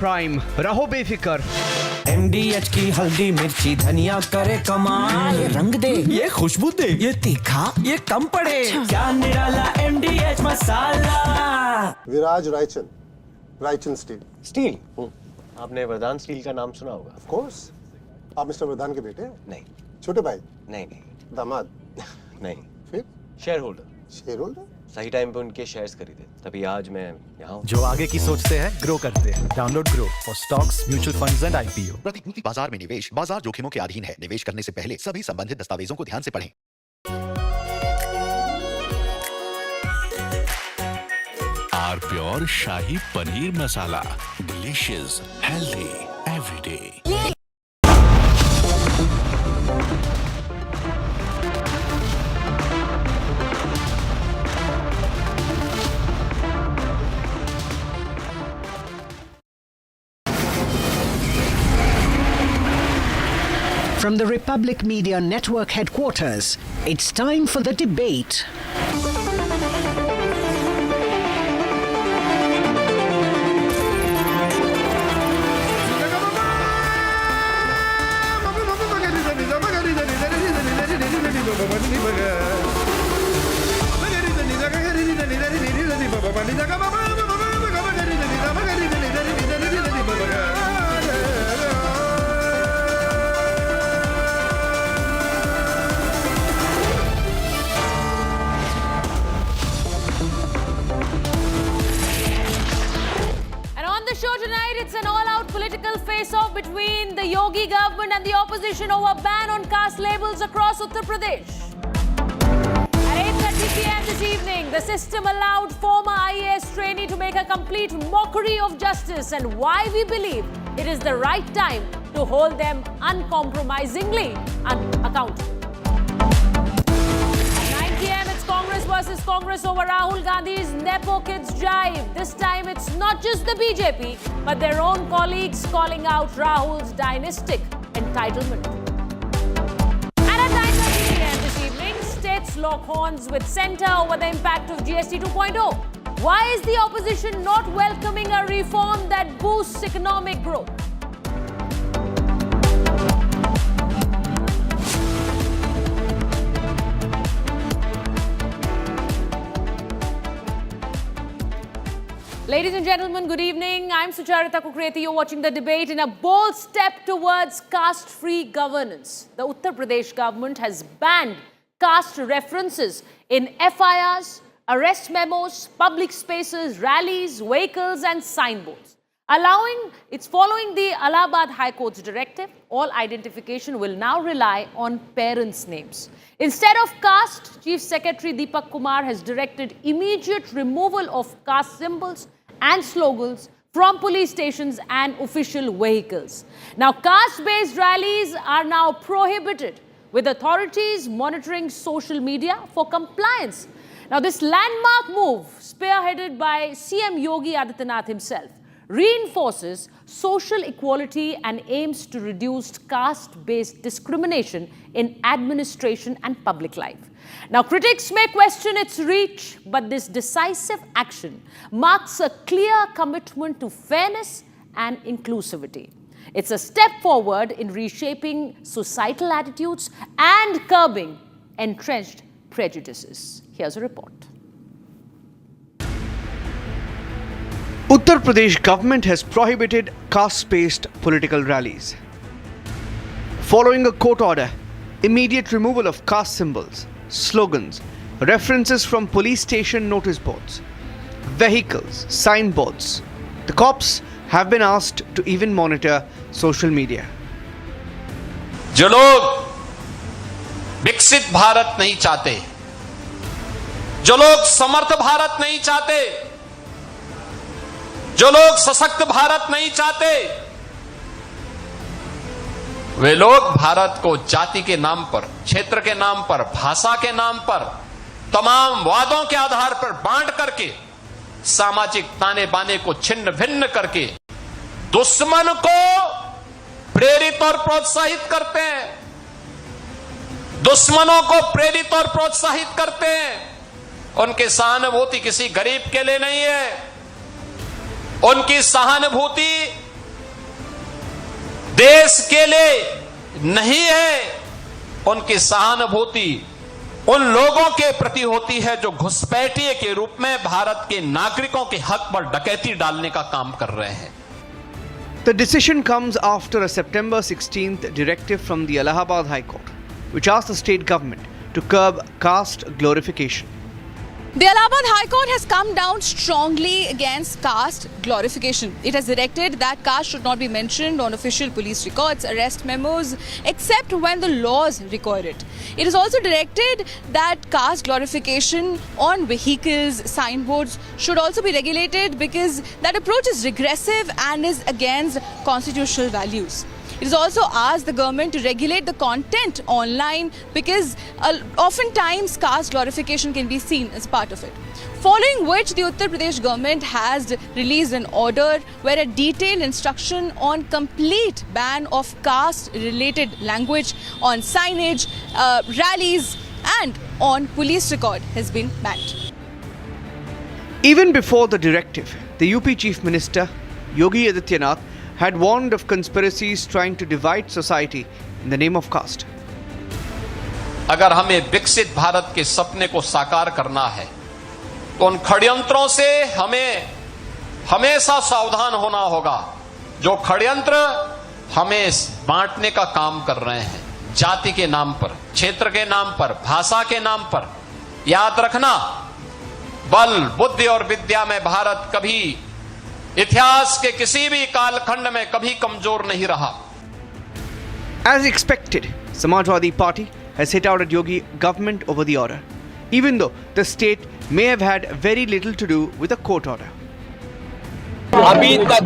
Prime रहो बेफिक्र। MDH की हल्दी मिर्ची धनिया करे कमाल, ये रंग दे, ये खुशबू दे, ये तीखा, ये कम पड़े, क्या निराला MDH मसाला। विराज रायचन स्टील। आपने वरदान स्टील का नाम सुना होगा? Of course. आप मिस्टर वरदान के बेटे हैं? नहीं। छोटे भाई? नहीं। दामाद? नहीं। फिर? Share holder. सही टाइम पे उनके शेयर्स खरीदे, तभी आज मैं यहाँ हूँ। जो आगे की सोचते हैं ग्रो करते हैं। Download grow for stocks, mutual funds and IPO। प्रतिभूति बाजार में निवेश बाजार जोखिमों के अधीन है। निवेश करने से पहले सभी संबंधित दस्तावेजों को ध्यान से पढ़ें। R pure shahi paneer masala, delicious, healthy everyday. From the Republic Media Network headquarters, it's time for the debate. It's an all-out political face-off between the Yogi government and the opposition over ban on caste labels across Uttar Pradesh. At 8:30 p.m. this evening, the system allowed former IAS trainee to make a complete mockery of justice and why we believe it is the right time to hold them uncompromisingly accountable. Congress versus Congress over Rahul Gandhi's Nepo Kids jive. This time it's not just the BJP, but their own colleagues calling out Rahul's dynastic entitlement. And at 9:30 p.m. this evening, states lock horns with centre over the impact of GST 2.0. Why is the opposition not welcoming a reform that boosts economic growth? Ladies and gentlemen, good evening. I'm Sucharita Kukreti. You're watching The Debate. In a bold step towards caste-free governance, the Uttar Pradesh government has banned caste references in FIRs, arrest memos, public spaces, rallies, vehicles and signboards. It's following the Allahabad High Court's directive. All identification will now rely on parents' names. Instead of caste, Chief Secretary Deepak Kumar has directed immediate removal of caste symbols and slogans from police stations and official vehicles. Now, caste-based rallies are now prohibited, with authorities monitoring social media for compliance. Now, this landmark move, spearheaded by CM Yogi Adityanath himself, reinforces social equality and aims to reduce caste-based discrimination in administration and public life. Now, critics may question its reach, but this decisive action marks a clear commitment to fairness and inclusivity. It's a step forward in reshaping societal attitudes and curbing entrenched prejudices. Here's a report. Uttar Pradesh government has prohibited caste-based political rallies. Following a court order, immediate removal of caste symbols, slogans, references from police station notice boards, vehicles, signboards. The cops have been asked to even monitor social media. जो लोग विकसित भारत नहीं चाहते, जो लोग समर्थ भारत नहीं चाहते, जो लोग सशक्त भारत नहीं चाहते, वे लोग भारत को जाति के नाम पर, क्षेत्र के नाम पर, भाषा के नाम पर, तमाम वादों के आधार पर बांट करके, सामाजिक ताने बाने को छिन्न भिन्न करके दुश्मन को प्रेरित और प्रोत्साहित करते हैं, दुश्मनों को प्रेरित और प्रोत्साहित करते हैं। उनकी सहानुभूति किसी गरीब के लिए नहीं है, उनकी सहानुभूति देश के लिए नहीं है, उनकी सहानुभूति उन लोगों के प्रति होती है जो घुसपैठिए के रूप में भारत के नागरिकों के हक पर डकैती डालने का काम कर रहे हैं। The decision comes after a September 16th directive from the Allahabad High Court, which asked the state government to curb caste glorification. The Allahabad High Court has come down strongly against caste glorification. It has directed that caste should not be mentioned on official police records, arrest memos, except when the laws require it. It has also directed that caste glorification on vehicles, signboards should also be regulated because that approach is regressive and is against constitutional values. It has also asked the government to regulate the content online because oftentimes caste glorification can be seen as part of it. Following which, the Uttar Pradesh government has released an order where a detailed instruction on complete ban of caste-related language on signage, rallies and on police record has been banned. Even before the directive, the UP Chief Minister, Yogi Adityanath, had warned of conspiracies trying to divide society in the name of caste. अगर हमें विकसित भारत के सपने को साकार करना है तो उन षड्यंत्रों से हमें हमेशा सावधान होना होगा जो षड्यंत्र हमें बांटने का काम कर रहे हैं, जाति के नाम पर, क्षेत्र के नाम पर, भाषा के नाम पर। याद रखना, बल, बुद्धि और विद्या में भारत कभी इतिहास के किसी भी कालखंड में कभी कमजोर नहीं रहा। As expected, Samajwadi Party has hit out at Yogi government over the order, even though the state may have had very little to do with a court order. अभी तक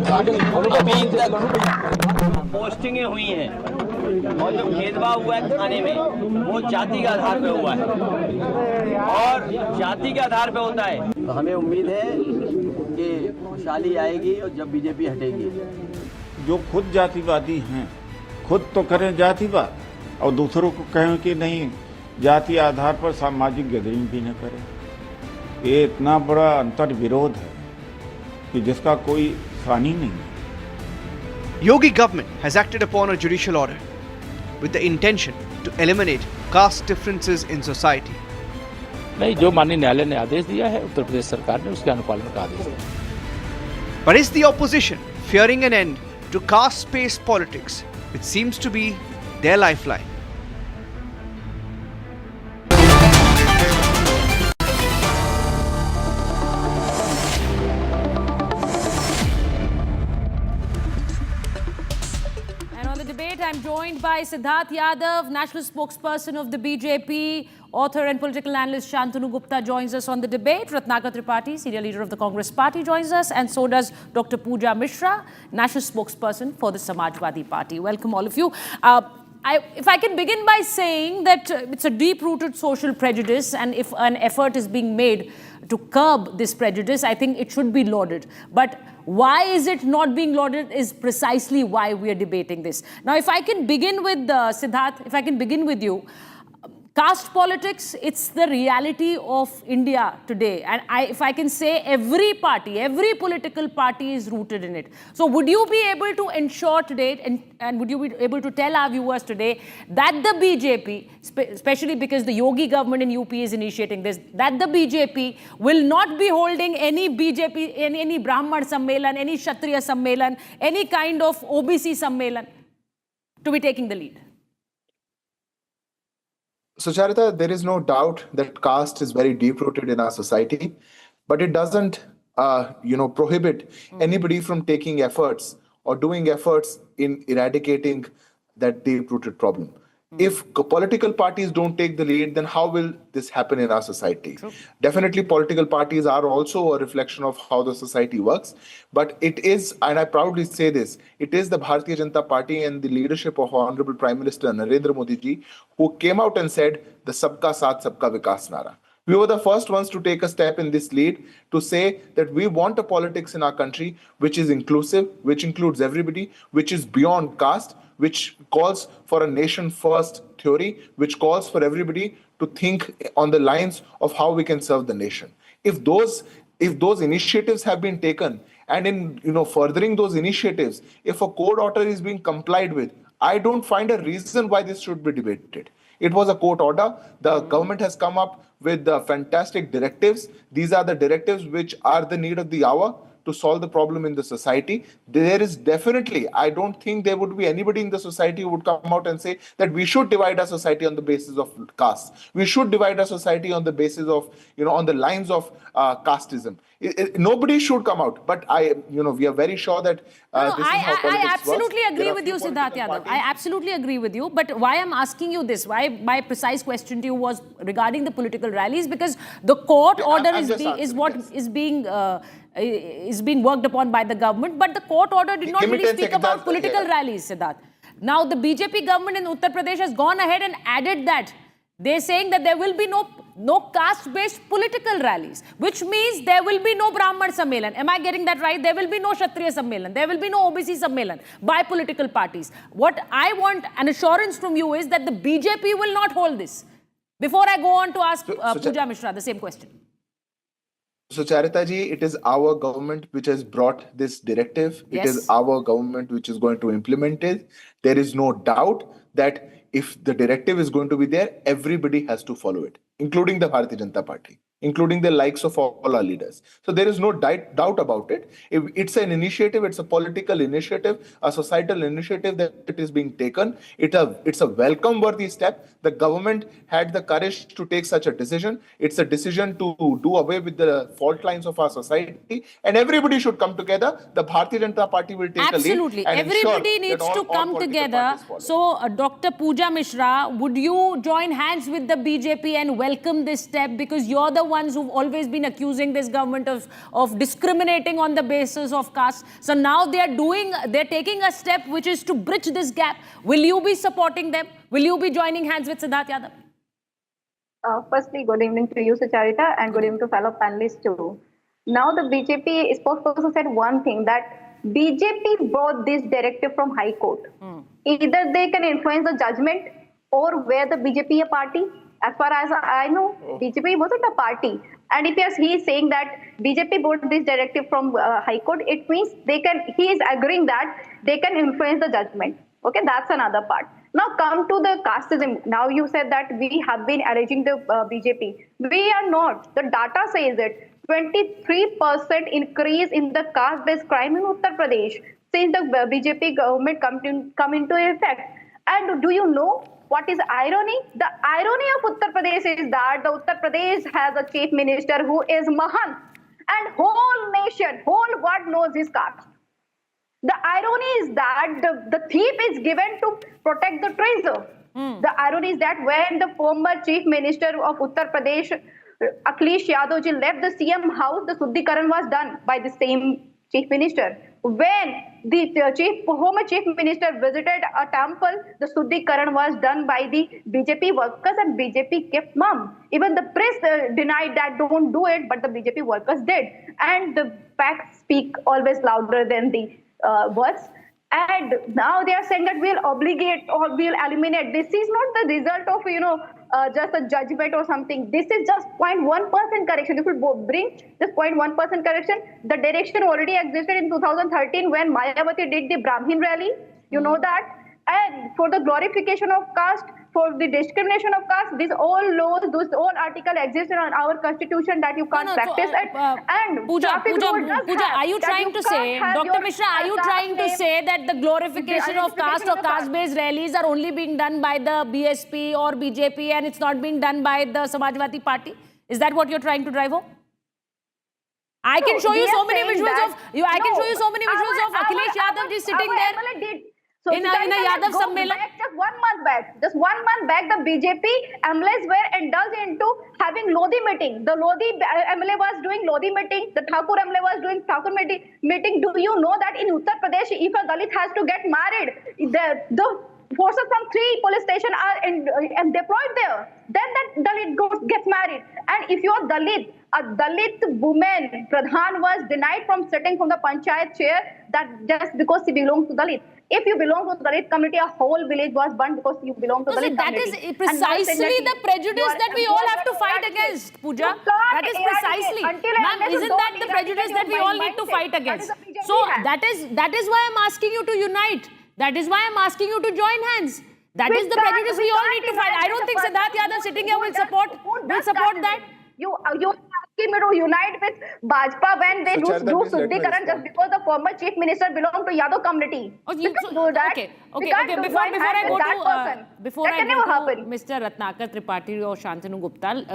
पोस्टिंगें हुई हैं और जो भेदभाव हुआ है थाने में वो जाति के आधार पे हुआ है और जाति के आधार पे होता है। तो हमें उम्मीद है कि खुशहाली आएगी और जब बीजेपी हटेगी। जो खुद जातिवादी हैं, खुद तो करें जातिवाद और दूसरों को कहें कि नहीं जाति आधार पर सामाजिक गैदरिंग भी न करें। ये इतना बड़ा अंतर विरोध है कि जिसका कोई सानी नहीं है। Yogi government has acted upon a judicial order with the intention to eliminate caste differences in society. नहीं, जो माननीय न्यायालय ने आदेश दिया है उत्तर प्रदेश सरकार ने उसके अनुपालन का आदेश दिया। But is the opposition fearing an end to caste-based politics, which seems to be their lifeline? I'm joined by Siddharth Yadav, national spokesperson of the BJP, author and political analyst Shantanu Gupta joins us on the debate. Ratnakar Tripathi, senior leader of the Congress party, joins us, and so does Dr. Pooja Mishra, national spokesperson for the Samajwadi Party. Welcome all of you. If I can begin by saying that it's a deep-rooted social prejudice, and if an effort is being made to curb this prejudice, I think it should be lauded. But why is it not being lauded is precisely why we are debating this. Now, if I can begin with Siddharth, if I can begin with you, caste politics, it's the reality of India today. And if I can say, every party, every political party is rooted in it. So would you be able to ensure today, and would you be able to tell our viewers today that the BJP, especially because the Yogi government in UP is initiating this, that the BJP will not be holding any BJP, any Brahman Sammelan, any Kshatriya Sammelan, any kind of OBC Sammelan, to be taking the lead? So, Charita, there is no doubt that caste is very deep-rooted in our society, but it doesn't, prohibit anybody from taking efforts or doing efforts in eradicating that deep-rooted problem. If political parties don't take the lead, then how will this happen in our society? True. Definitely, political parties are also a reflection of how the society works. But it is, and I proudly say this, it is the Bharatiya Janata Party and the leadership of Honorable Prime Minister Narendra Modi ji who came out and said the Sabka Saath Sabka Vikas Nara. We were the first ones to take a step in this lead to say that we want a politics in our country which is inclusive, which includes everybody, which is beyond caste, which calls for a nation-first theory, which calls for everybody to think on the lines of how we can serve the nation. If those initiatives have been taken And in furthering those initiatives, if a court order is being complied with, I don't find a reason why this should be debated. It was a court order. The government has come up with fantastic directives. These are the directives which are the need of the hour to solve the problem in the society. There is definitely, I don't think there would be anybody in the society who would come out and say that we should divide our society on the basis of caste. We should divide our society on the basis of, on the lines of casteism. Nobody should come out, but we are very sure that this is how politics I absolutely works. agree with you, Siddharth Yadav. I absolutely agree with you. But why I'm asking you this, why my precise question to you was regarding the political rallies, because the court order is being worked upon by the government, but the court order did not really speak about political rallies, Siddharth. Now, the BJP government in Uttar Pradesh has gone ahead and added that. They're saying that there will be no caste-based political rallies, which means there will be no Brahman Sammelan. Am I getting that right? There will be no Kshatriya Sammelan. There will be no OBC Sammelan by political parties. What I want an assurance from you is that the BJP will not hold this. Before I go on to ask Pooja Mishra the same question. So Charita ji, it is our government which has brought this directive. Yes. It is our government which is going to implement it. There is no doubt that if the directive is going to be there, everybody has to follow it, including the Bharatiya Janata Party, including the likes of all our leaders. So there is no doubt about it. It's an initiative, it's a political initiative, a societal initiative that it is being taken. It's a welcome-worthy step. The government had the courage to take such a decision. It's a decision to do away with the fault lines of our society, and everybody should come together. The Bharatiya Janata Party will take Absolutely. a lead. Everybody needs to come together. So, Dr. Pooja Mishra, would you join hands with the BJP and welcome this step, because you're the ones who've always been accusing this government of discriminating on the basis of caste. So now they're taking a step which is to bridge this gap. Will you be supporting them? Will you be joining hands with Siddharth Yadav? Firstly, good evening to you, Sucharita, and good evening to fellow panelists too. Now the BJP spokesperson said one thing, that BJP brought this directive from High Court. Either they can influence the judgment, or where the BJP a party. As far as I know, BJP wasn't a party. And if he is saying that BJP brought this directive from High Court, it means he is agreeing that they can influence the judgment. Okay, that's another part. Now come to the casteism. Now you said that we have been alleging the BJP. We are not. The data says it. 23% increase in the caste-based crime in Uttar Pradesh since the BJP government come into effect. And do you know what is irony? The irony of Uttar Pradesh is that the Uttar Pradesh has a chief minister who is Mahan, and whole nation, whole world knows his caste. The irony is that the thief is given to protect the treasure. The irony is that when the former chief minister of Uttar Pradesh, Akhilesh Yadav ji, left the CM house, the Suddhikaran was done by the same chief minister. When the former chief minister visited a temple, the Suddhikaran was done by the BJP workers, and BJP kept mum. Even the press denied that don't do it, but the BJP workers did. And the facts speak always louder than the words. And now they are saying that we'll obligate or we'll eliminate. This is not the result of, just a judgment or something. This is just 0.1% correction. This will bring this 0.1% correction. The direction already existed in 2013 when Mayawati did the Brahmin rally. You know that. And for the glorification of caste, for the discrimination of caste, these all laws, those all articles exist in our constitution that you can't practice it. And Pooja, are you trying to say, Dr. Mishra, are you trying to say that the glorification of caste or caste-based rallies are only being done by the BSP or BJP and it's not being done by the Samajwadi Party? Is that what you're trying to drive home? I can show you so many visuals of Akhilesh Yadav ji sitting there. So in a Yadav Sammelan? Just 1 month back, the BJP MLAs were indulged into having Lodi meeting. The Lodi MLA was doing Lodi meeting. The Thakur MLA was doing Thakur meeting. Do you know that in Uttar Pradesh, if a Dalit has to get married, the forces from 3 police stations are deployed there. Then that Dalit gets married. And if you are Dalit, a Dalit woman, Pradhan, was denied from sitting from the panchayat chair that just because she belongs to Dalit. If you belong to the Dalit community, a whole village was burnt because you belong to the Dalit community. That is precisely the prejudice that we all have to fight against, Pooja. That is precisely. Ma'am, isn't that the prejudice that we all need to fight against? So that is why I'm asking you to unite. That is why I'm asking you to join hands. That is the prejudice we all need to fight. I don't think Siddharth Yadav sitting here will support that. You asking me to unite with Bajpa when they do Suddhikaran just because the former chief minister belonged to Yadav community. You can do that. Okay. Before I go to Mr. Ratnakar Tripathi or Shantanu Gupta,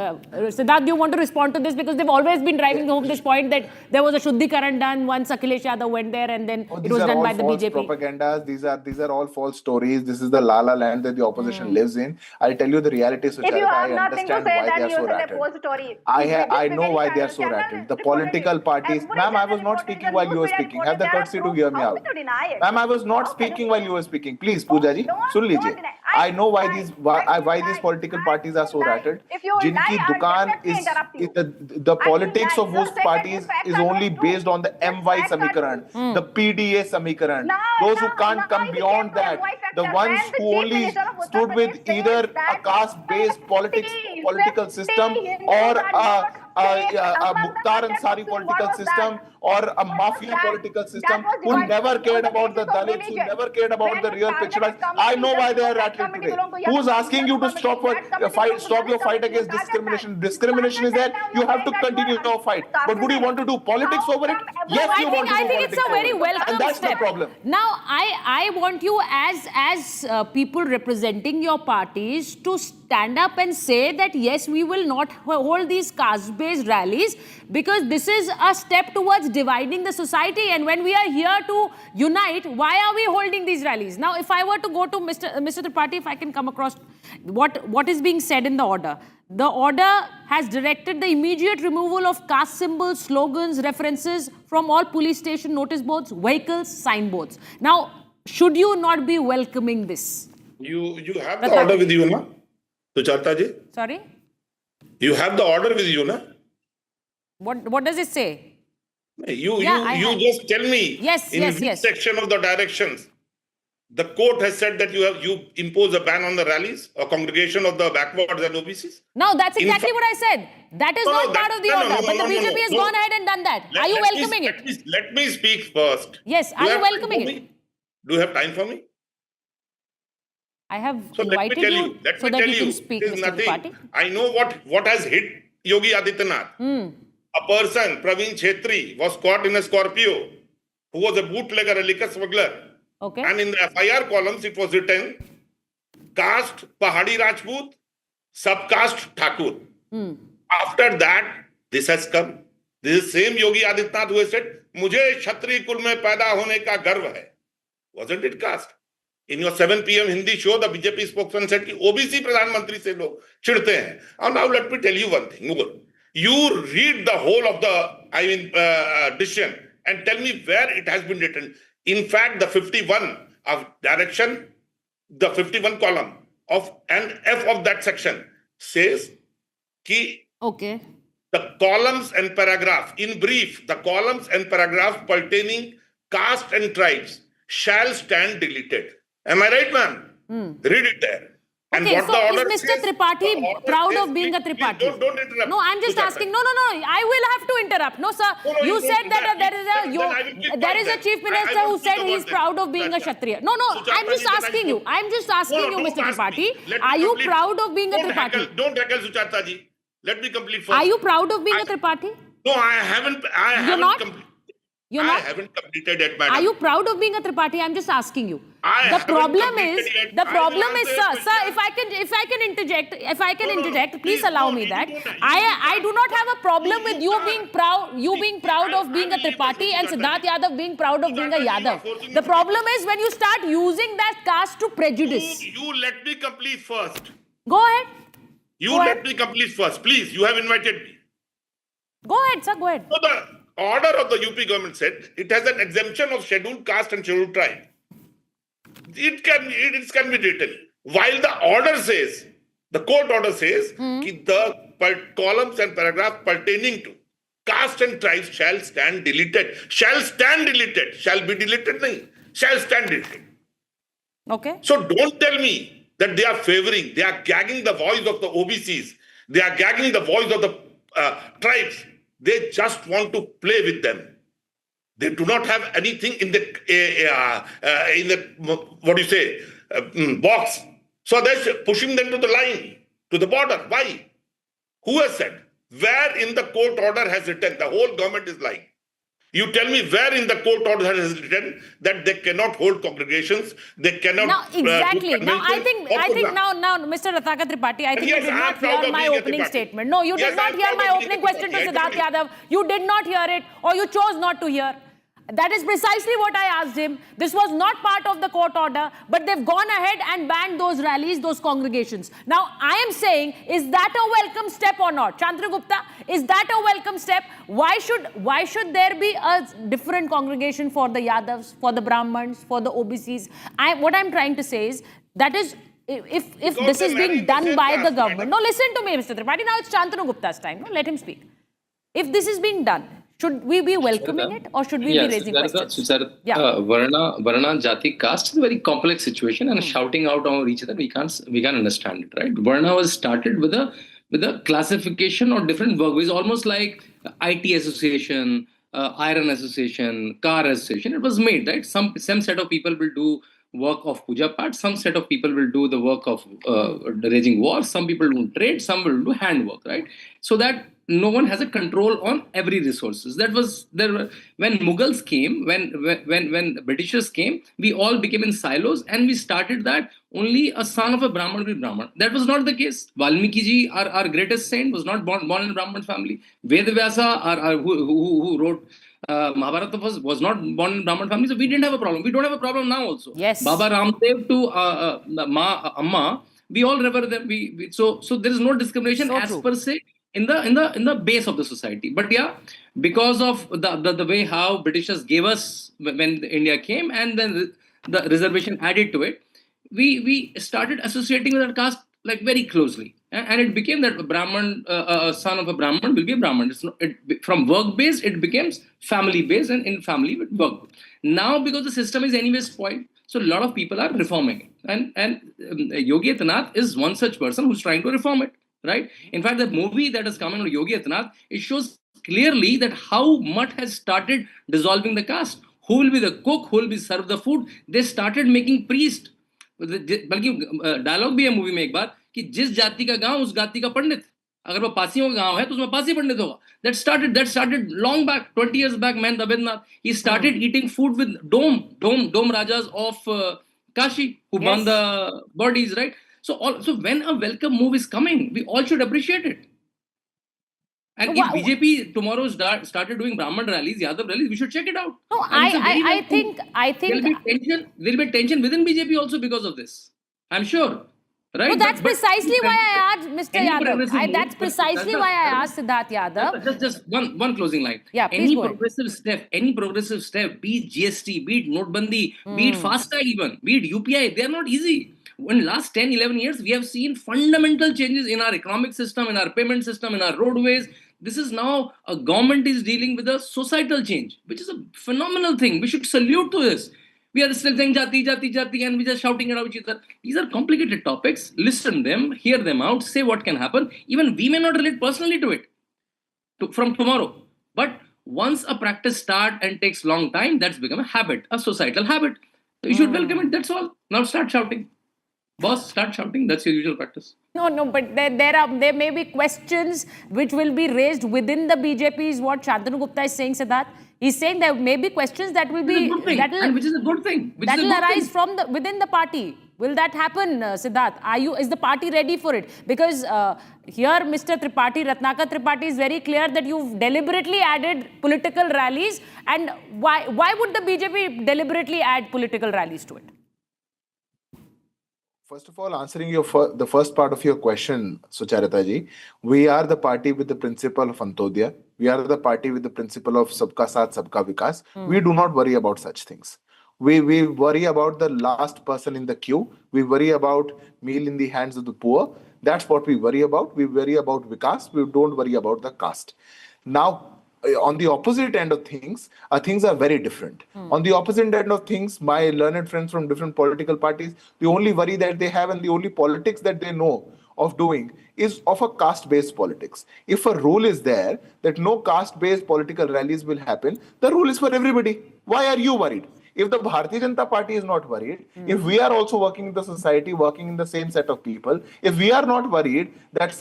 Siddharth, do you want to respond to this? Because they've always been driving home this point that there was a Shuddhikaran done once Akhilesh Yadav went there and then it was done by the BJP. Propagandas. These are all false stories. This is the la-la land that the opposition lives in. I'll tell you the reality, Sucharita. If you have I nothing to understand say, why then they are you so say rattled. false story. I know why they are so rattled. The political parties. Ma'am, I was not speaking while you were speaking. Have the courtesy to hear me out. Ma'am, I was not speaking while you were speaking. Please, Pooja ji, sun lijiye. I know why these political parties are so rattled. Jinki dukaan is the politics of those parties is only based on the MY Samikaran, the PDA Samikaran. Those who can't come beyond that, the ones who only stood with either a caste-based political system or a Mukhtar Ansari political system or a mafia political system who never cared about the Dalits, who never cared about the real picture. I know why they are rattled today. Who's asking you to stop your fight against discrimination? Discrimination is there. You have to continue your fight. But would you want to do politics over it? Yes, you want to do politics. I think it's a very welcome and that's step. the problem. Now, I want you as people representing your parties to stand up and say that yes, we will not hold these caste-based rallies because this is a step towards dividing the society, and when we are here to unite, why are we holding these rallies? Now, if I were to go to Mr. Tripathi, if I can come across what is being said in the order. The order has directed the immediate removal of caste symbols, slogans, references from all police station notice boards, vehicles, signboards. Now, should you not be welcoming this? You have the order with you, na? Sucharita ji? Sorry? You have the order with you, na? What does it say? You just tell me which section of the directions the court has said that you impose a ban on the rallies or congregation of the backwards and OBCs. No, that's exactly what I said. That is not part of the order, but the BJP has gone ahead and done that. Are you welcoming it? Let me speak first. Yes, are you welcoming it? Do you have time for me? I have invited you so that you can speak, Mr. Tripathi. I know what has hit Yogi Adityanath. A person, Praveen Chhetri, was caught in a Scorpio who was a bootlegger, a liquor smuggler. Okay. And in the FIR columns, it was written, caste Pahadi Rajput, subcaste Thakur. After that, this has come. This is same Yogi Adityanath who has said, "Mujhe Kshatriya kul mein paida hone ka garv hai." Wasn't it caste? In your 7 p.m. Hindi show, the BJP spokesman said कि OBC प्रधानमंत्री से लोग चिढ़ते हैं. And now let me tell you one thing. You read the whole of the decision and tell me where it has been written. In fact, the 51 of direction, the 51 column of and F of that section says कि the columns and paragraph, in brief, the columns and paragraph pertaining caste and tribes shall stand deleted. Am I right, ma'am? Read it there. And okay, what so the order is Mr. Tripathi proud of being a Tripathi? Don't interrupt. No, I'm just asking. No. I will have to interrupt. No, sir. You said that there is a chief minister who said he is proud of being a Kshatriya. No. I'm just asking you. Mr. Tripathi. Are you proud of being a Tripathi? Don't heckle Sucharita ji. Let me complete first. Are you proud of being a Tripathi? No, I haven't. You're not? I haven't completed it, madam. Are you proud of being a Tripathi? I'm just asking you. The problem is, sir, if I can interject, please allow me that. I do not have a problem with you being proud of being a Tripathi and Siddharth Yadav being proud of being a Yadav. The problem is when you start using that caste to prejudice. You let me complete first. Go ahead. Let me complete first, please. You have invited me. Go ahead, sir. Go ahead. So the order of the UP government said it has an exemption of scheduled caste and scheduled tribe. It can be written. While the order says, the court order says, that the columns and paragraphs pertaining to caste and tribes shall stand deleted. Shall stand deleted. Shall be deleted. Nahi. Shall stand deleted. Okay. So don't tell me that they are favoring, they are gagging the voice of the OBCs. They are gagging the voice of the tribes. They just want to play with them. They do not have anything in the what do you say, box. So they're pushing them to the line, to the border. Why? Who has said? Where in the court order has written? The whole government is lying. You tell me where in the court order has written that they cannot hold congregations, they cannot. Now, exactly. Now, I think now, Mr. Ratnaka Tripathi, I think you did not hear my opening statement. No, you did not hear my opening question to Siddharth Yadav. You did not hear it, or you chose not to hear. That is precisely what I asked him. This was not part of the court order, but they've gone ahead and banned those rallies, those congregations. Now, I am saying, is that a welcome step or not? Chandragupta, is that a welcome step? Why should there be a different congregation for the Yadavs, for the Brahmins, for the OBCs? What I'm trying to say is, that is, if this is being done by the government. No, listen to me, Mr. Tripathi. Now it's Chandragupta's time. No, let him speak. If this is being done, should we be welcoming it, or should we be raising questions? Varna, Jati, caste is a very complex situation, and shouting out on each other, we can't understand it, right? Varna was started with a classification of different workways, almost like IT association, iron association, car association. It was made, right? Some set of people will do work of puja part, some set of people will do the work of raging war, some people will do trade, some will do handwork, right? So that no one has a control on every resources. That was there when Mughals came, when Britishers came, we all became in silos, and we started that only a son of a Brahman will be Brahman. That was not the case. Valmiki ji, our greatest saint, was not born in a Brahman family. Vedavyasa, who wrote Mahabharata, was not born in Brahman family, so we didn't have a problem. We don't have a problem now also. Yes. Baba Ramdev to Amma, we all revere them. So there is no discrimination per se in the base of the society. But yeah, because of the way how Britishers gave us when India came, and then the reservation added to it, we started associating with our caste like very closely, and it became that a Brahman, a son of a Brahman will be a Brahman. From work based, it becomes family based, and in family with work. Now, because the system is anyway spoiled, so a lot of people are reforming it, and Yogi Adityanath is one such person who's trying to reform it. Right. In fact, the movie that is coming on Yogi Adityanath, it shows clearly that how much has started dissolving the caste. Who will be the cook? Who will be serve the food? They started making priest. बल्कि dialogue भी है movie में एक बार कि जिस जाति का गांव उस जाति का पंडित. अगर वो पासियों का गांव है तो उसमें पासी पंडित होगा. That started long back, 20 years back. Man Dabednath, he started eating food with dome rajas of Kashi who burn the bodies, right? So when a welcome move is coming, we all should appreciate it. And if BJP tomorrow started doing Brahman rallies, Yadav rallies, we should check it out. No, I think there'll be tension within BJP also because of this. I'm sure. Right? No, that's precisely why I asked Mr. Yadav. That's precisely why I asked Siddharth Yadav. Just one closing line. Yeah, any progressive step, be it GST, be it Notbandi, be it FASTag even, be it UPI, they are not easy. In the last 10, 11 years, we have seen fundamental changes in our economic system, in our payment system, in our roadways. This is now a government is dealing with a societal change, which is a phenomenal thing. We should salute to this. We are still saying jati, and we are just shouting it out each other. These are complicated topics. Listen them, hear them out, say what can happen. Even we may not relate personally to it from tomorrow. But once a practice starts and takes long time, that's become a habit, a societal habit. So you should welcome it. That's all. Now start shouting. Boss, start shouting. That's your usual practice. No, but there may be questions which will be raised within the BJP is what Shantanu Gupta is saying, Siddharth. He's saying there may be questions that will be... Which is a good thing. That will arise from within the party. Will that happen, Siddharth? Is the party ready for it? Because here Mr. Tripathi, Ratnaka Tripathi is very clear that you've deliberately added political rallies. And why would the BJP deliberately add political rallies to it? First of all, answering the first part of your question, Sucharita ji, we are the party with the principle of Antodaya. We are the party with the principle of Sabka Saath, Sabka Vikas. We do not worry about such things. We worry about the last person in the queue. We worry about meal in the hands of the poor. That's what we worry about. We worry about Vikas. We don't worry about the caste. Now, on the opposite end of things are very different. On the opposite end of things, my learned friends from different political parties, the only worry that they have and the only politics that they know of doing is of a caste-based politics. If a rule is there that no caste-based political rallies will happen, the rule is for everybody. Why are you worried? If the Bharatiya Janata Party is not worried, if we are also working in the society, working in the same set of people, if we are not worried that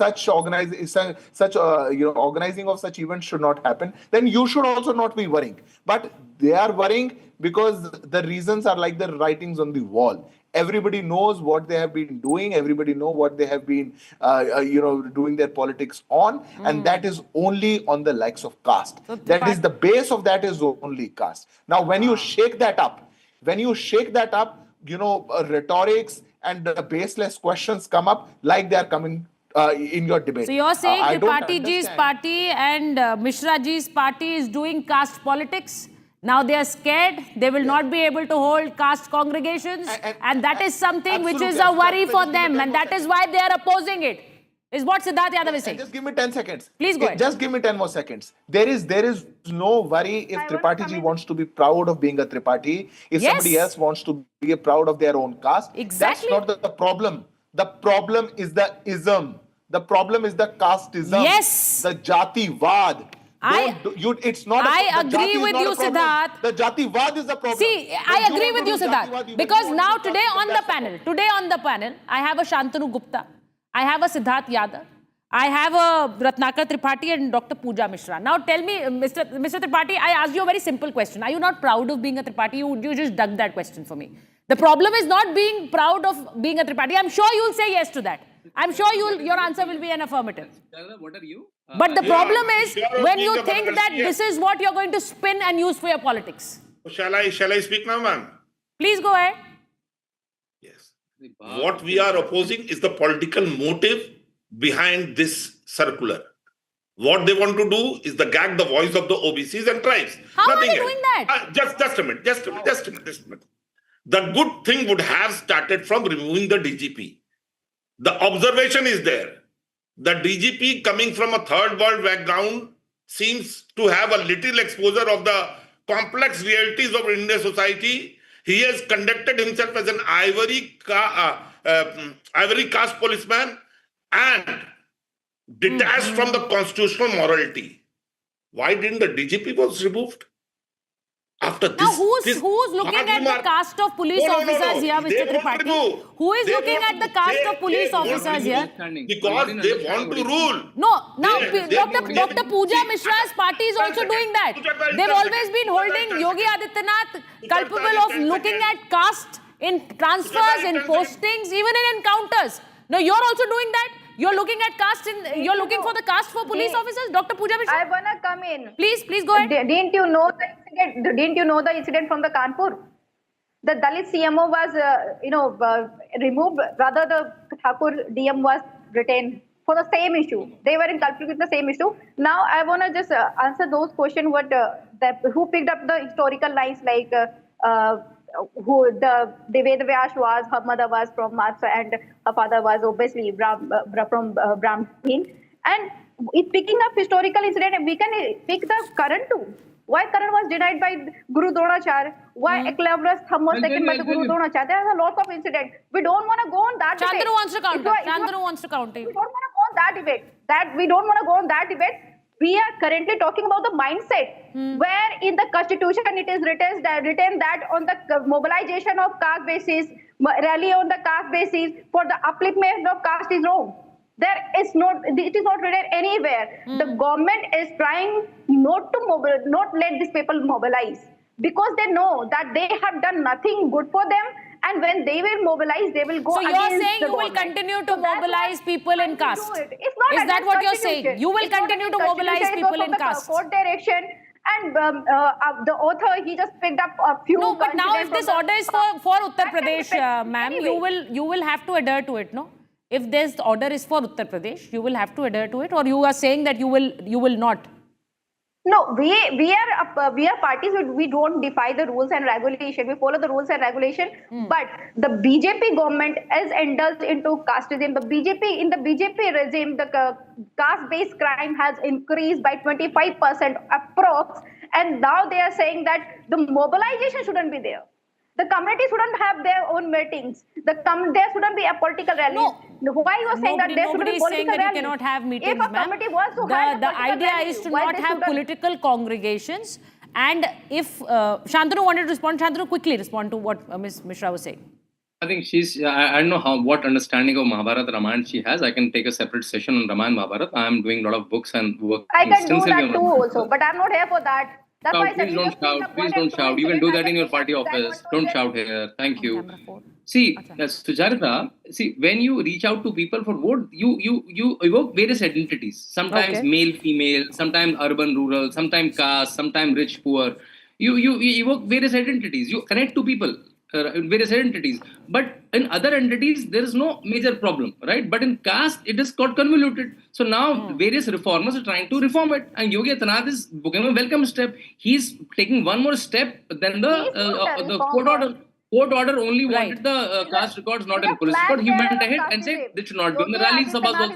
organizing of such events should not happen, then you should also not be worrying. But they are worrying because the reasons are like the writings on the wall. Everybody knows what they have been doing. Everybody knows what they have been, doing their politics on. And that is only on the likes of caste. So that is the base of that is only caste. Now, when you shake that up, rhetorics and baseless questions come up like they are coming in your debate. So you're saying Tripathi ji's party and Mishra ji's party is doing caste politics? Now they are scared, they will not be able to hold caste congregations, and that is something which is a worry for them, and that is why they are opposing it, is what Siddharth Yadav is saying. Just give me 10 seconds. Please go ahead. Just give me 10 more seconds. There is no worry if Tripathi ji wants to be proud of being a Tripathi, if somebody else wants to be proud of their own caste. Exactly. That's not the problem. The problem is the ism. The problem is the casteism. Yes. The Jativad. It's not. I agree with you, Siddharth. The Jativad is the problem. See, I agree with you, Siddharth. Because now today on the panel, I have a Shantanu Gupta, I have a Siddharth Yadav, I have a Ratnakar Tripathi and Dr. Pooja Mishra. Now tell me, Mr. Tripathi, I asked you a very simple question. Are you not proud of being a Tripathi? You just dug that question for me. The problem is not being proud of being a Tripathi. I'm sure you'll say yes to that. I'm sure your answer will be an affirmative. What are you? But the problem is when you think that this is what you're going to spin and use for your politics. Shall I speak now, ma'am? Please go ahead. Yes. What we are opposing is the political motive behind this circular. What they want to do is gag the voice of the OBCs and tribes. How are they doing that? Just a minute. The good thing would have started from removing the DGP. The observation is there. The DGP coming from a third world background seems to have a little exposure of the complex realities of Indian society. He has conducted himself as an ivory caste policeman and detached from the constitutional morality. Why didn't the DGP was removed? After this, now, who's looking at the caste of police officers here, Mr. Tripathi? Who is looking at the caste of police officers here? Because they want to rule. No, now Dr. Pooja Mishra's party is also doing that. They've always been holding Yogi Adityanath culpable of looking at caste in transfers, in postings, even in encounters. Now you're also doing that. You're looking at caste you're looking for the caste for police officers, Dr. Pooja Mishra. I wanna come in. Please go ahead. Didn't you know the incident? Didn't you know the incident from the Kanpur? The Dalit CMO was, removed. Rather, the Thakur DM was retained for the same issue. They were in conflict with the same issue. Now, I wanna just answer those questions. Who picked up the historical lines like who the Ved Vyas was, her mother was from Matsya and her father was obviously from Brahmin. And picking up historical incident, we can pick the current too. Why Karan was denied by Guru Dronacharya? Why Eklavya's thumb was taken by the Guru Dronacharya? There are a lot of incidents. We don't want to go on that debate. Chandru wants to counter. Chandru wants to counter. We don't want to go on that debate. We don't want to go on that debate. We are currently talking about the mindset, where in the constitution it is written that on the mobilization of caste basis, rally on the caste basis for the upliftment of caste is wrong. It is not written anywhere. The government is trying not let these people mobilize because they know that they have done nothing good for them. And when they will mobilize, they will go against the government. So you're saying you will continue to mobilize people in caste? Is that what you're saying? You will continue to mobilize people in caste? Court direction. And the author, he just picked up a few. No, but now if this order is for Uttar Pradesh, ma'am, you will have to adhere to it, no? If this order is for Uttar Pradesh, you will have to adhere to it, or you are saying that you will not? No, we are parties. We don't defy the rules and regulation. We follow the rules and regulation. But the BJP government is indulged into casteism. In the BJP regime, the caste-based crime has increased by 25% approx. And now they are saying that the mobilization shouldn't be there. The community shouldn't have their own meetings. There shouldn't be a political rally. No. Why you are saying that there shouldn't be political saying that rally? you cannot have meetings, If a committee wants to have the idea is to not have political congregations. And if Shantanu wanted to respond, Shantanu, quickly respond to what Ms. Mishra was saying. I think I don't know what understanding of Mahabharata Ramayana she has. I can take a separate session on Ramayana Mahabharata. I am doing a lot of books and work. I can do that too also, but I'm not here for that. That's why please don't shout. Please don't shout. You can do that in your party office. Don't shout here. Thank you. See, Sucharita, when you reach out to people for vote, you evoke various identities. Sometimes male, female, sometimes urban, rural, sometimes caste, sometimes rich, poor. You evoke various identities. You connect to people. Various identities, but in other entities there is no major problem, right? But in caste it is got convoluted. So now various reformers are trying to reform it, and Yogi Adityanath is booking a welcome step. He's taking one more step than the court order. Court order only wanted the caste records, not in police record. He went ahead and said this should not be in the rally sabas also.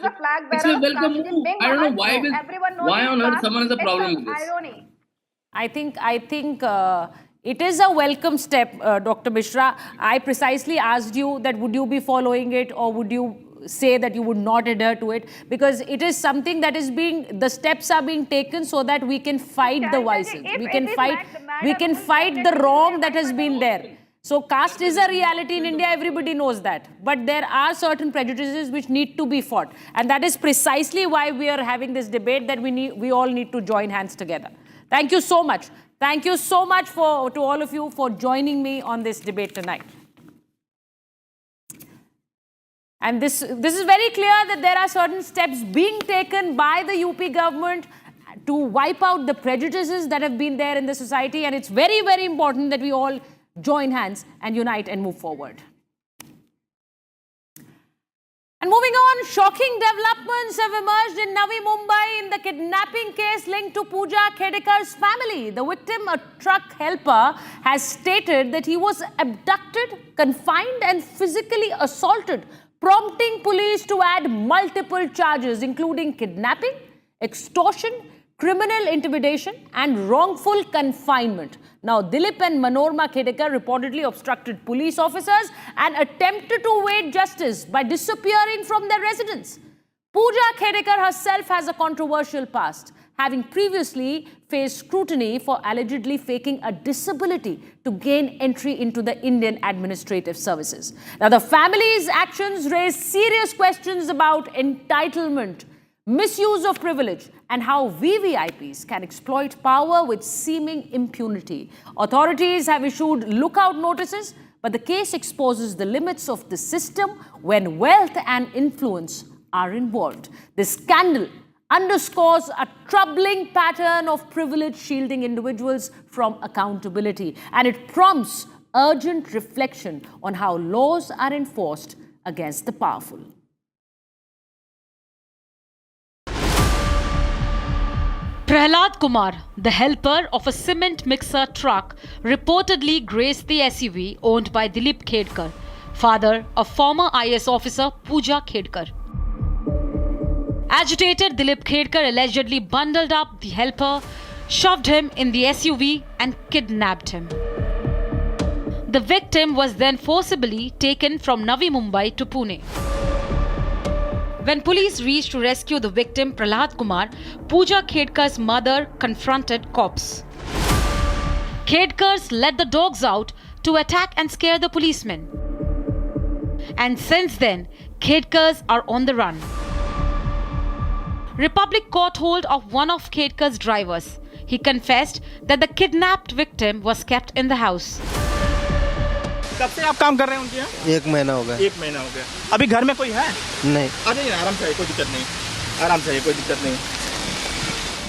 It's a welcome move. I don't know why on earth someone has a problem with this. I think it is a welcome step, Dr. Mishra. I precisely asked you that would you be following it or would you say that you would not adhere to it? Because it is something that is the steps are being taken so that we can fight the vices. We can fight the wrong that has been there. So caste is a reality in India, everybody knows that. But there are certain prejudices which need to be fought. And that is precisely why we are having this debate, that we all need to join hands together. Thank you so much. Thank you so much to all of you for joining me on this debate tonight. And this is very clear that there are certain steps being taken by the UP government to wipe out the prejudices that have been there in the society. And it's very, very important that we all join hands and unite and move forward. And moving on, shocking developments have emerged in Navi Mumbai in the kidnapping case linked to Pooja Khedekar's family. The victim, a truck helper, has stated that he was abducted, confined and physically assaulted, prompting police to add multiple charges including kidnapping, extortion, criminal intimidation and wrongful confinement. Now, Dilip and Manorma Khedekar reportedly obstructed police officers and attempted to evade justice by disappearing from their residence. Pooja Khedekar herself has a controversial past, having previously faced scrutiny for allegedly faking a disability to gain entry into the Indian administrative services. Now, the family's actions raise serious questions about entitlement, misuse of privilege, and how VVIPs can exploit power with seeming impunity. Authorities have issued lookout notices, but the case exposes the limits of the system when wealth and influence are involved. This scandal underscores a troubling pattern of privilege shielding individuals from accountability, and it prompts urgent reflection on how laws are enforced against the powerful. Prahlad Kumar, the helper of a cement mixer truck, reportedly graced the SUV owned by Dilip Khedekar, father of former IS officer Pooja Khedekar. Agitated, Dilip Khedekar allegedly bundled up the helper, shoved him in the SUV and kidnapped him. The victim was then forcibly taken from Navi Mumbai to Pune. When police reached to rescue the victim, Prahlad Kumar, Pooja Khedekar's mother confronted cops. Khedekars let the dogs out to attack and scare the policemen. And since then, Khedekars are on the run. Republic caught hold of one of Khedekar's drivers. He confessed that the kidnapped victim was kept in the house. कब से आप काम कर रहे हैं उनके यहाँ? 1 महीना हो गया। 1 महीना हो गया। अभी घर में कोई है? नहीं। आ जाइए, आराम से आइए, कोई दिक्कत नहीं। आराम से आइए, कोई दिक्कत नहीं।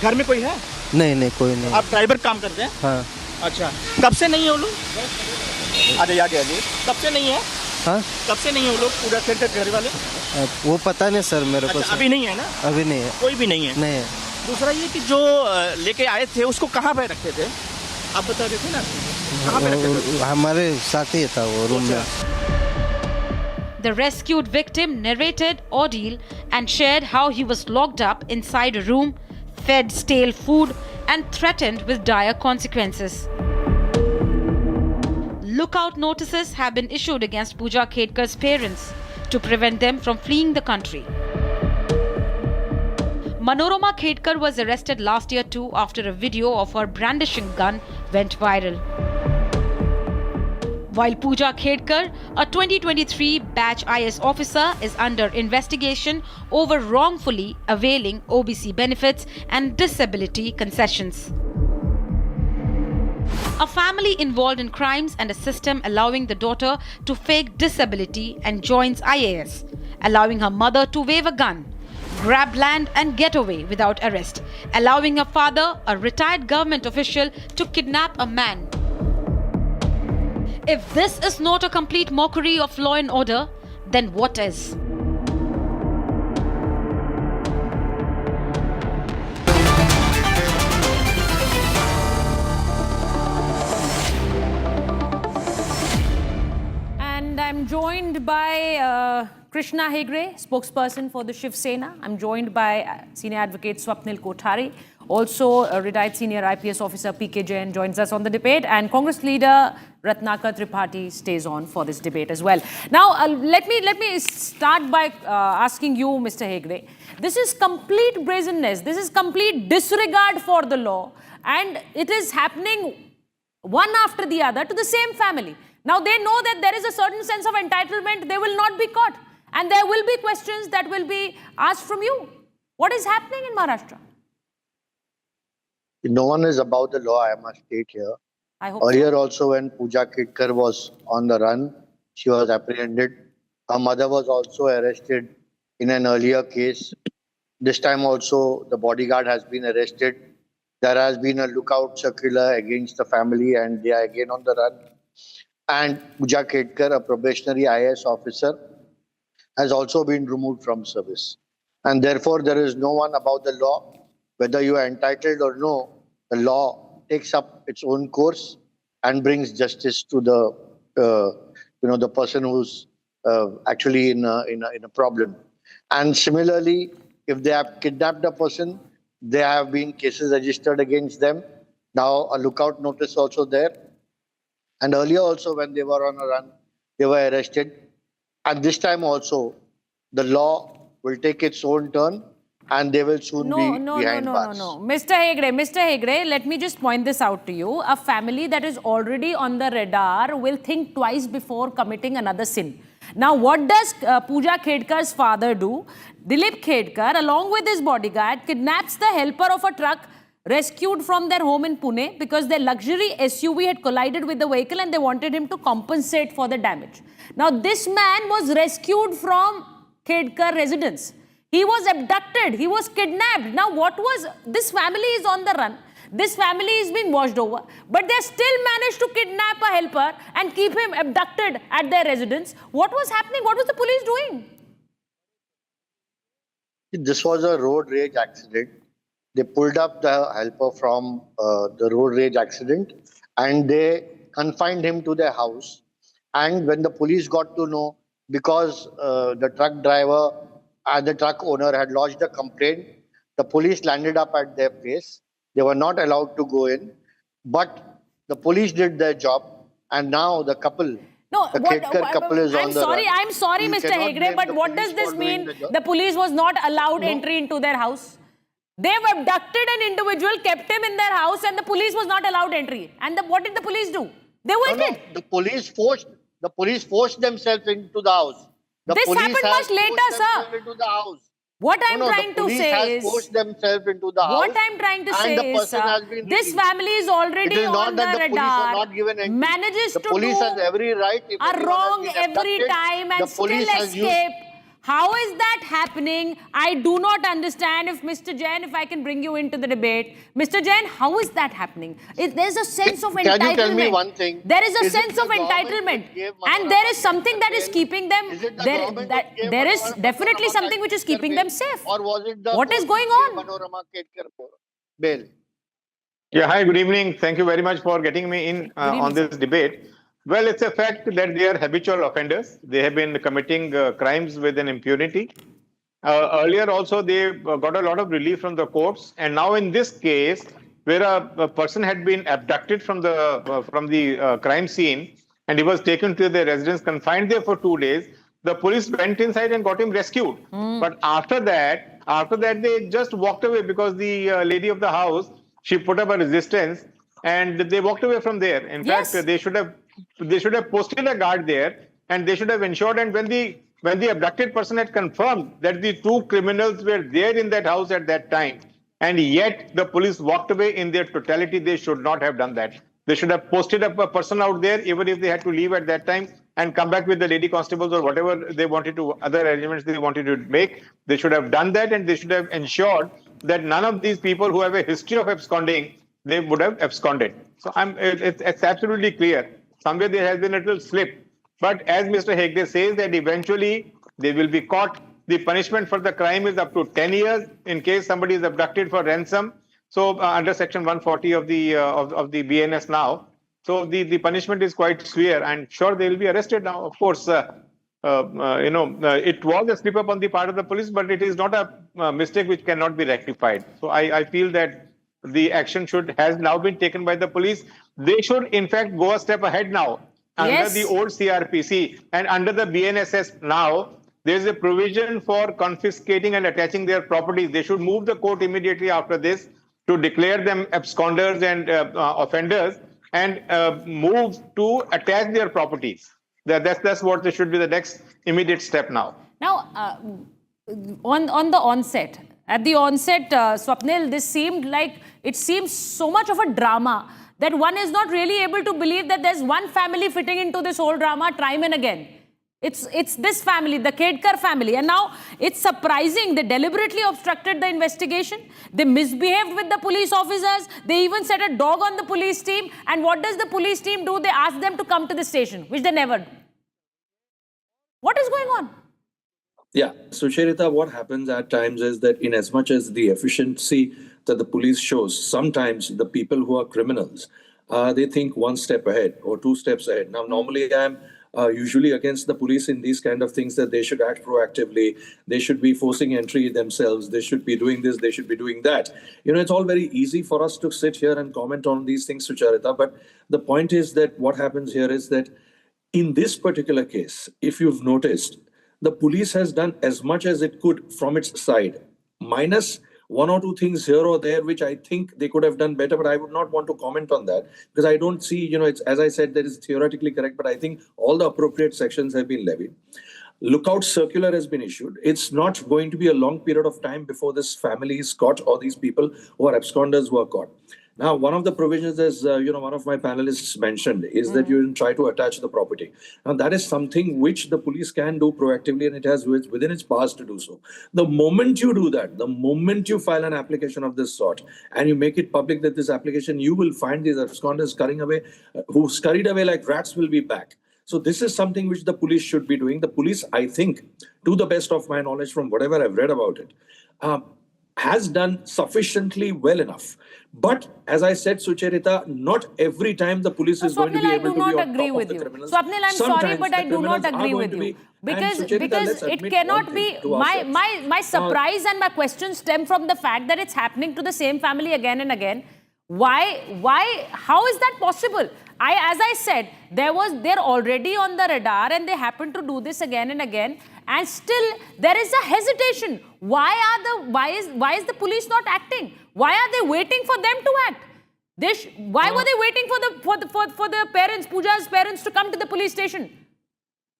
घर में कोई है? नहीं, कोई नहीं। आप ड्राइवर काम करते हैं? हाँ। अच्छा, कब से नहीं है वो लोग? आ जाइए, आगे आइए। कब से नहीं है? हाँ? कब से नहीं है वो लोग पूरा खेत घर वाले? वो पता नहीं सर मेरे को। अभी नहीं है ना? अभी नहीं है। कोई भी नहीं है? नहीं है। दूसरा ये कि जो लेके आए थे उसको कहाँ पे रखे थे, आप बता रहे थे ना, कहाँ पे रखे थे? हमारे साथ ही था वो रूम में. The rescued victim narrated ordeal and shared how he was locked up inside a room, fed stale food, and threatened with dire consequences. Lookout notices have been issued against Pooja Khedkar's parents to prevent them from fleeing the country. Manorama Khedkar was arrested last year too after a video of her brandishing gun went viral. While Pooja Khedkar, a 2023 batch IS officer, is under investigation over wrongfully availing OBC benefits and disability concessions. A family involved in crimes and a system allowing the daughter to fake disability and joins IAS, allowing her mother to wave a gun, grab land and get away without arrest, allowing her father, a retired government official, to kidnap a man. If this is not a complete mockery of law and order, then what is? And I'm joined by Krishna Hegre, spokesperson for the Shiv Sena. I'm joined by senior advocate Swapnil Kothari. Also, retired senior IPS officer PK Jain joins us on the debate, and Congress leader Ratnakar Tripathi stays on for this debate as well. Now, let me start by asking you, Mr. Hegre. This is complete brazenness. This is complete disregard for the law, and it is happening one after the other to the same family. Now, they know that there is a certain sense of entitlement. They will not be caught, and there will be questions that will be asked from you. What is happening in Maharashtra? No one is above the law, I must state here. I hope Earlier so. also, when Pooja Khedkar was on the run, she was apprehended. Her mother was also arrested in an earlier case. This time also, the bodyguard has been arrested. There has been a lookout circular against the family, and they are again on the run. And Pooja Khedkar, a probationary IAS officer, has also been removed from service. And therefore, there is no one above the law. Whether you are entitled or no, the law takes up its own course and brings justice to the person who's actually in a problem. And similarly, if they have kidnapped a person, there have been cases registered against them. Now a lookout notice also there. And earlier also, when they were on a run, they were arrested. And this time also, the law will take its own turn, and they will soon be behind bars. No. Mr. Hegre, let me just point this out to you. A family that is already on the radar will think twice before committing another sin. Now, what does Pooja Khedkar's father do? Dilip Khedkar, along with his bodyguard, kidnaps the helper of a truck rescued from their home in Pune because their luxury SUV had collided with the vehicle and they wanted him to compensate for the damage. Now, this man was rescued from Khedkar residence. He was abducted. He was kidnapped. Now, this family is on the run. This family is being washed over. But they still managed to kidnap a helper and keep him abducted at their residence. What was happening? What was the police doing? This was a road rage accident. They pulled up the helper from the road rage accident and they confined him to their house. And when the police got to know, because the truck driver and the truck owner had lodged a complaint, the police landed up at their place. They were not allowed to go in, but the police did their job, and now the couple, the Khedkar couple is on the run. I'm sorry, Mr. Hegre, but what does this mean? The police was not allowed entry into their house. They've abducted an individual, kept him in their house, and the police was not allowed entry. And what did the police do? They waited. The police forced themselves into the house. This happened much later, sir. Into the house. What I'm trying to say is, forced themselves into the house. What I'm trying to say is, this family is already on the radar, manages to do has every right, a wrong every time and still escape. How is that happening? I do not understand. If Mr. Jain, if I can bring you into the debate. Mr. Jain, how is that happening? There's a sense of entitlement. Can you tell me one thing? There is a sense of entitlement. And there is something that is keeping them, there is definitely something which is keeping them safe. Or was it the what is going on? Panorama bail? Yeah, hi, good evening. Thank you very much for getting me in on this debate. Well, it's a fact that they are habitual offenders. They have been committing crimes with an impunity. Earlier also, they got a lot of relief from the courts. And now in this case, where a person had been abducted from the crime scene, and he was taken to the residence, confined there for 2 days, the police went inside and got him rescued. But after that, they just walked away because the lady of the house, she put up a resistance and they walked away from there. In fact, they should have posted a guard there, and they should have ensured. And when the abducted person had confirmed that the two criminals were there in that house at that time, and yet the police walked away in their totality, they should not have done that. They should have posted up a person out there, even if they had to leave at that time, and come back with the lady constables or whatever they wanted to, other arrangements they wanted to make. They should have done that, and they should have ensured that none of these people who have a history of absconding, they would have absconded. So it's absolutely clear. Somewhere there has been a little slip. But as Mr. Hegde says, that eventually they will be caught. The punishment for the crime is up to 10 years in case somebody is abducted for ransom. So under Section 140 of the BNS now. So the punishment is quite severe, and sure they will be arrested now. Of course, it was a slip up on the part of the police, but it is not a mistake which cannot be rectified. So I feel that the action has now been taken by the police. They should, in fact, go a step ahead now. Under the old CRPC and under the BNSS now, there is a provision for confiscating and attaching their properties. They should move the court immediately after this to declare them absconders and offenders, and move to attach their properties. That's what should be the next immediate step now. Now, on the onset, at the onset, Swapnil, this seems so much of a drama that one is not really able to believe that there's one family fitting into this whole drama time and again. It's this family, the Kedkar family. And now it's surprising, they deliberately obstructed the investigation. They misbehaved with the police officers. They even set a dog on the police team. And what does the police team do? They ask them to come to the station, which they never do. What is going on? Yeah, so Sharita, what happens at times is that in as much as the efficiency that the police shows, sometimes the people who are criminals, they think one step ahead or two steps ahead. Now, normally I'm usually against the police in these kind of things, that they should act proactively. They should be forcing entry themselves. They should be doing this. They should be doing that. It's all very easy for us to sit here and comment on these things, Sucharita. But the point is that what happens here is that in this particular case, if you've noticed, the police has done as much as it could from its side, minus one or two things here or there, which I think they could have done better, but I would not want to comment on that because I don't see, it's, as I said, that is theoretically correct, but I think all the appropriate sections have been levied. Lookout circular has been issued. It's not going to be a long period of time before this family is caught or these people who are absconders who are caught. Now, one of the provisions, as one of my panelists mentioned, is that you try to attach the property. Now, that is something which the police can do proactively, and it has within its powers to do so. The moment you do that, the moment you file an application of this sort, and you make it public that this application, you will find these absconders scurrying away, who scurried away like rats will be back. So this is something which the police should be doing. The police, I think, to the best of my knowledge from whatever I've read about it, has done sufficiently well enough. But as I said, Sucharita, not every time the police is going to be able to be on top of the criminals. Swapnil, I'm sorry, but I do not agree with you. Because it cannot be, my surprise and my question stem from the fact that it's happening to the same family again and again. Why, how is that possible? As I said, they're already on the radar and they happen to do this again and again. And still there is a hesitation. Why is the police not acting? Why are they waiting for them to act? Why were they waiting for the parents, Pooja's parents, to come to the police station?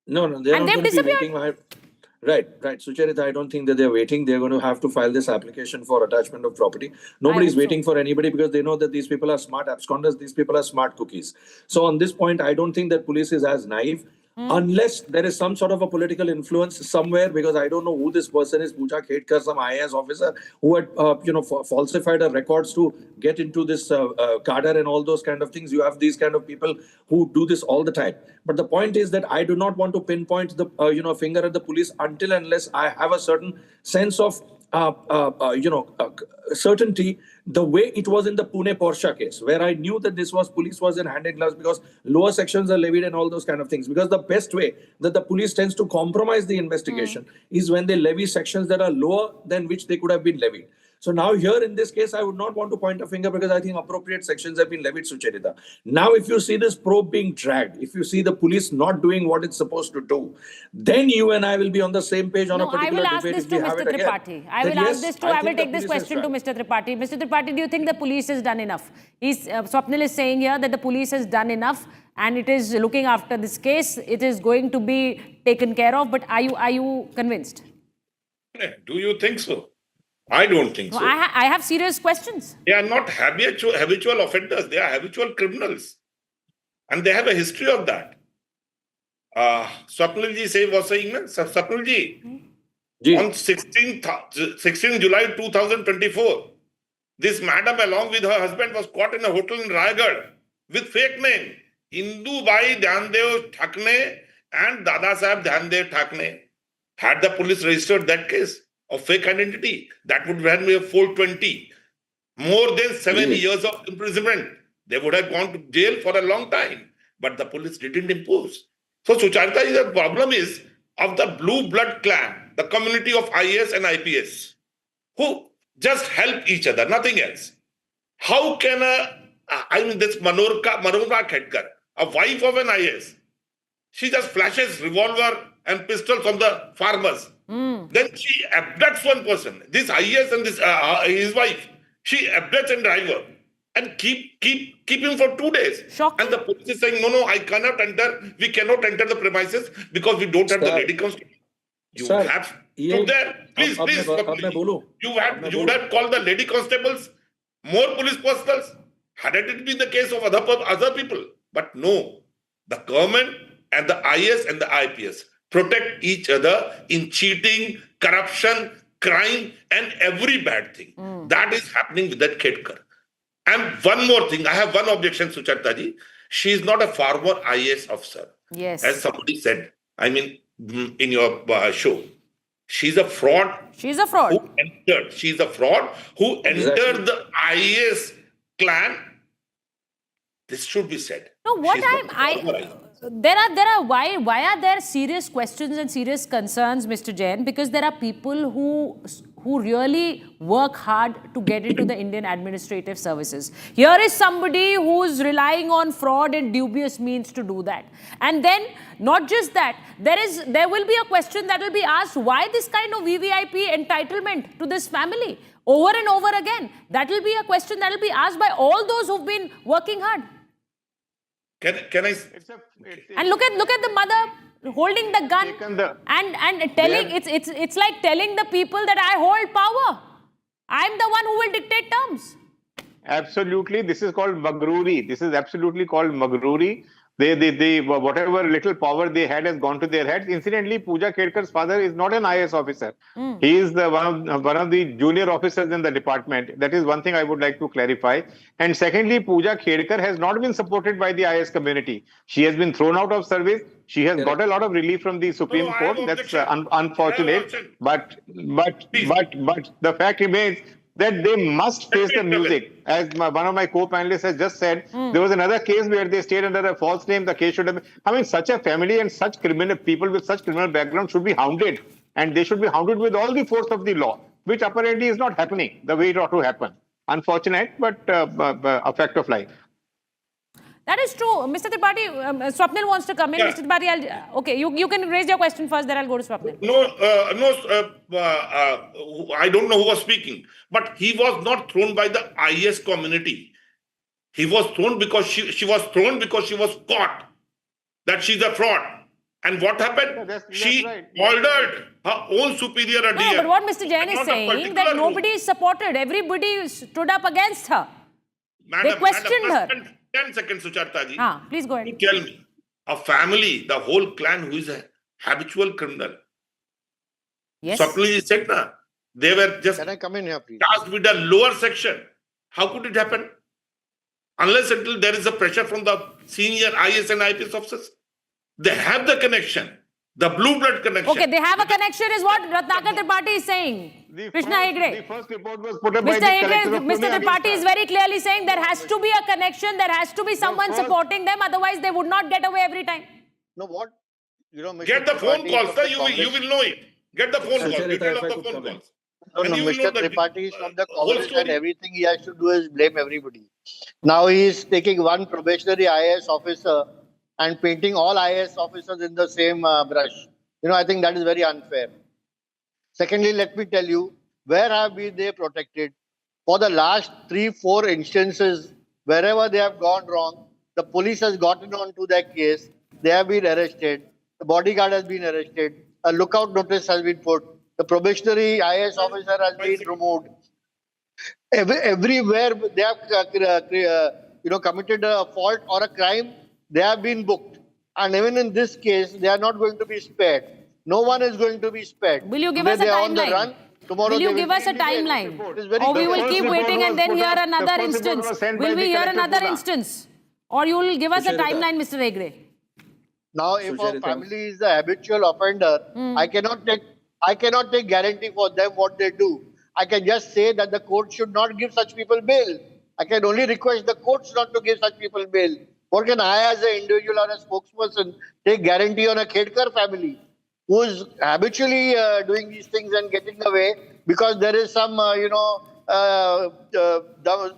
No, they're not going to be waiting. Right. Sucharita, I don't think that they're waiting. They're going to have to file this application for attachment of property. Nobody's waiting for anybody because they know that these people are smart absconders. These people are smart cookies. So on this point, I don't think that police is as naive. unless there is some sort of a political influence somewhere, because I don't know who this person is, Pooja Khedkar, some IAS officer who had, falsified her records to get into this cadre and all those kind of things. You have these kind of people who do this all the time. But the point is that I do not want to pinpoint the, finger at the police until unless I have a certain sense of, certainty, the way it was in the Pune Porsche case, where I knew that police was in hand in gloves because lower sections are levied and all those kind of things. Because the best way that the police tends to compromise the investigation is when they levy sections that are lower than which they could have been levied. So now here in this case, I would not want to point a finger because I think appropriate sections have been levied, Sucharita. Now, if you see this probe being dragged, if you see the police not doing what it's supposed to do, then you and I will be on the same page on a particular debate. I will ask this to Mr. Tripathi. I will take this question to Mr. Tripathi. Mr. Tripathi, do you think the police has done enough? Swapnil is saying here that the police has done enough and it is looking after this case. It is going to be taken care of. But are you convinced? Do you think so? I don't think so. I have serious questions. They are not habitual offenders. They are habitual criminals. And they have a history of that. Swapnil was saying, Swapnil on 16 July 2024, this madam along with her husband was caught in a hotel in Raigad with fake name, Indu Bai Dhyandev Thakne and Dada Saheb Dhyandev Thakne. Had the police registered that case of fake identity, that would have been 420. More than 7 years of imprisonment. They would have gone to jail for a long time. But the police didn't impose. So, Sucharita, the problem is of the blue blood clan, the community of IAS and IPS, who just help each other, nothing else. How can this Manora Khedkar, a wife of an IAS, she just flashes revolver and pistol from the farmers. Then she abducts one person, this IAS and this his wife. She abducts and drives her and keep him for 2 days. Shocking. And the police is saying, no, I cannot enter. We cannot enter the premises because we don't have the lady constable. You have to there. Please. You would have called the lady constables, more police personnel. Had it been the case of other people. But no, the government and the IAS and the IPS protect each other in cheating, corruption, crime, and every bad thing. That is happening with that Khedkar. And one more thing, I have one objection, Sucharita ji. She is not a former IAS officer. Yes. As somebody said, in your show. She's a fraud. She's a fraud. She's a fraud who entered the IAS clan. This should be said. No, why are there serious questions and serious concerns, Mr. Jain? Because there are people who really work hard to get into the Indian administrative services. Here is somebody who's relying on fraud and dubious means to do that. And then, not just that, there will be a question that will be asked, why this kind of VVIP entitlement to this family? Over and over again. That will be a question that will be asked by all those who've been working hard. Can I? And look at the mother holding the gun and telling it's like telling the people that I hold power. I'm the one who will dictate terms. Absolutely, this is called magruri. This is absolutely called magruri. They whatever little power they had has gone to their heads. Incidentally, Pooja Khedkar's father is not an IAS officer. He is one of the junior officers in the department. That is one thing I would like to clarify. And secondly, Pooja Khedkar has not been supported by the IAS community. She has been thrown out of service. She has got a lot of relief from the Supreme Court. That's unfortunate. But the fact remains that they must face the music. As one of my co-panelists has just said, there was another case where they stayed under a false name. The case should have been, such a family and such criminal people with such criminal background should be hounded. And they should be hounded with all the force of the law, which apparently is not happening the way it ought to happen. Unfortunate, but a fact of life. That is true. Mr. Tripathi, Swapnil wants to come in. Mr. Tripathi, okay, you can raise your question first, then I'll go to Swapnil. I don't know who was speaking, but he was not thrown by the IAS community. He was thrown because she was thrown because she was caught that she's a fraud. And what happened? She ordered her own superior. No, but what Mr. Jain is saying that nobody is supported. Everybody stood up against her. They questioned her. 10 seconds, Sucharita ji. Please go ahead. You tell me, a family, the whole clan who is a habitual criminal. Yes. Swapnil said, na, they were just Can I come in here, please? charged with a lower section. How could it happen? Unless until there is a pressure from the senior IS and IPS officers. They have the connection, the blue blood connection. Okay, they have a connection is what Ratnakar Tripathi is saying. Krishna Hegde. The first report was put up by Mr. the collector Hegde, of Mr. Pune Tripathi against is very clearly saying there has to be a connection, there has to be someone supporting them, otherwise they would not get away every time. No, what? Mr. Get the phone Tripathi calls, from sir. the You Congress- will know it. Get the phone calls. Sucharita, Detail if I of the could phone come in. calls. No, And no, you will know Mr. the Tripathi is from the whole Congress and story. everything he has to do is blame everybody. Now he is taking one probationary IAS officer and painting all IAS officers in the same brush. I think that is very unfair. Secondly, let me tell you, where have been they protected? For the last 3-4 instances, wherever they have gone wrong, the police has gotten onto their case, they have been arrested, the bodyguard has been arrested, a lookout notice has been put, the probationary IAS officer has been removed. Everywhere they have committed a fault or a crime, they have been booked. And even in this case, they are not going to be spared. No one is going to be spared. Will you give Today us a they are on the timeline? run. Tomorrow Will you they give will us be a in jail. timeline? It is very Or we clear. will keep waiting and then hear another report instance? was sent by Will we the hear collector of another Pune. instance? Or you will give us a Sucharita. timeline, Mr. Hegde? Now, if a Sucharita. family is a habitual offender, I cannot take guarantee for them what they do. I can just say that the court should not give such people bail. I can only request the courts not to give such people bail. What can I, as an individual or a spokesperson, take guarantee on a Khedkar family who is habitually doing these things and getting away because there is some,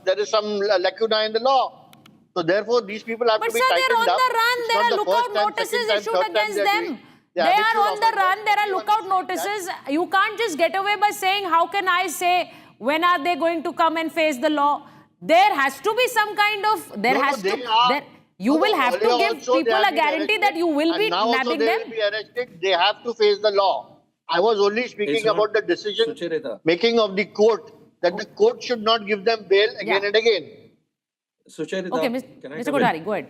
there is some lacuna in the law. So therefore, these people have But to be sir, they're tightened on up. the run. It's There not are the lookout first time, notices second time, issued third time against they're them. doing- They they're are habitual on the offenders. run. There are lookout Everyone is saying notices. You can't just get away by saying, how can I say, when are they going to come and face the law? There has to be some kind of, you will have to give people a guarantee that you will be now also nabbing they them. will be arrested. They have to face the law. I was only speaking It's not- about the decision Sucharita. making of the court, that the court should not give them bail again and again. Sucharita, Okay, can I Mr. come in? Kothari, go ahead.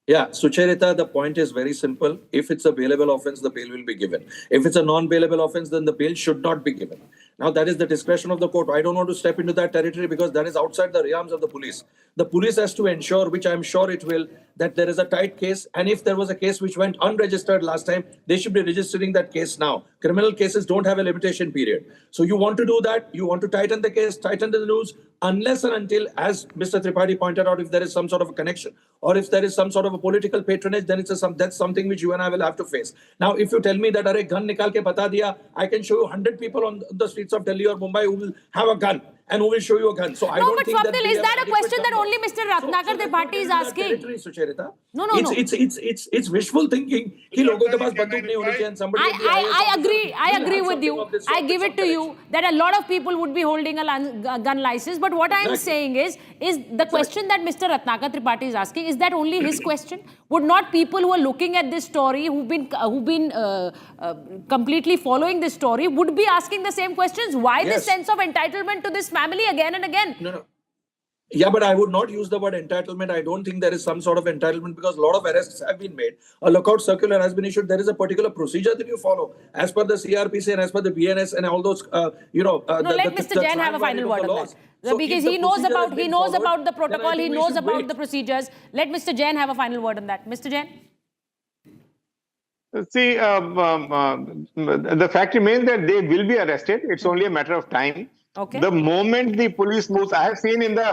Yeah, Sucharita, the point is very simple. If it's a bailable offense, the bail will be given. If it's a non-bailable offense, then the bail should not be given. Now, that is the discretion of the court. I don't want to step into that territory because that is outside the realms of the police. The police has to ensure, which I'm sure it will, that there is a tight case. And if there was a case which went unregistered last time, they should be registering that case now. Criminal cases don't have a limitation period. So you want to do that, you want to tighten the case, tighten the rules, unless and until, as Mr. Tripathi pointed out, if there is some sort of a connection or if there is some sort of a political patronage, then that's something which you and I will have to face. Now, if you tell me that, "Arey, gun nikal ke bata diya," I can show you 100 people on the streets of Delhi or Mumbai who will have a gun and who will show you a gun. So I No, don't but think Swapnil, we is are that a adequate question that number. only Mr. Ratnakar Tripathi is asking? Sucharita. No. It's wishful thinking. कि लोगों के पास बंदूक नहीं होनी चाहिए and somebody will be I agree have with something you. of this I sort, give it to you that a lot of people would be holding a gun license. But what I am saying is the question that Mr. Ratnakar Tripathi is asking, is that only his question? Would not people who are looking at this story, who've been completely following this story, would be asking the same questions? Why this sense of entitlement to this family again and again? No. Yeah, but I would not use the word entitlement. I don't think there is some sort of entitlement because a lot of arrests have been made. A lookout circular has been issued. There is a particular procedure that you follow as per the CRPC and as per the BNS and all those, let Mr. Jain have a final word on that. So because if he the knows procedure about has been followed, the protocol, then I he think we knows should about wait. the procedures. Let Mr. Jain have a final word on that. Mr. Jain? See, the fact remains that they will be arrested. It's only a matter of time. Okay. The moment the police moves, I have seen in the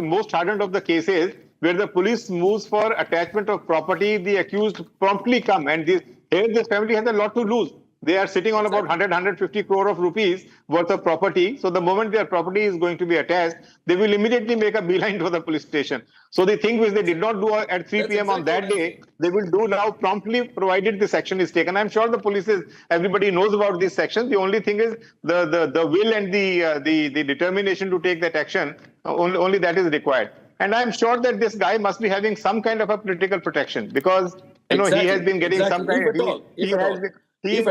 most hardened of the cases where the police moves for attachment of property, the accused promptly come, and this family has a lot to lose. They are sitting on about 150 crore of rupees worth of property. So the moment their property is going to be attached, they will immediately make a beeline to the police station. So the thing which they did not do at 3 p.m. on that day, they will do now promptly, provided this action is taken. I'm sure the police everybody knows about this section. The only thing is the will and the determination to take that action. Only that is required. And I'm sure that this guy must be having some kind of a political protection because he has been getting some kind. He's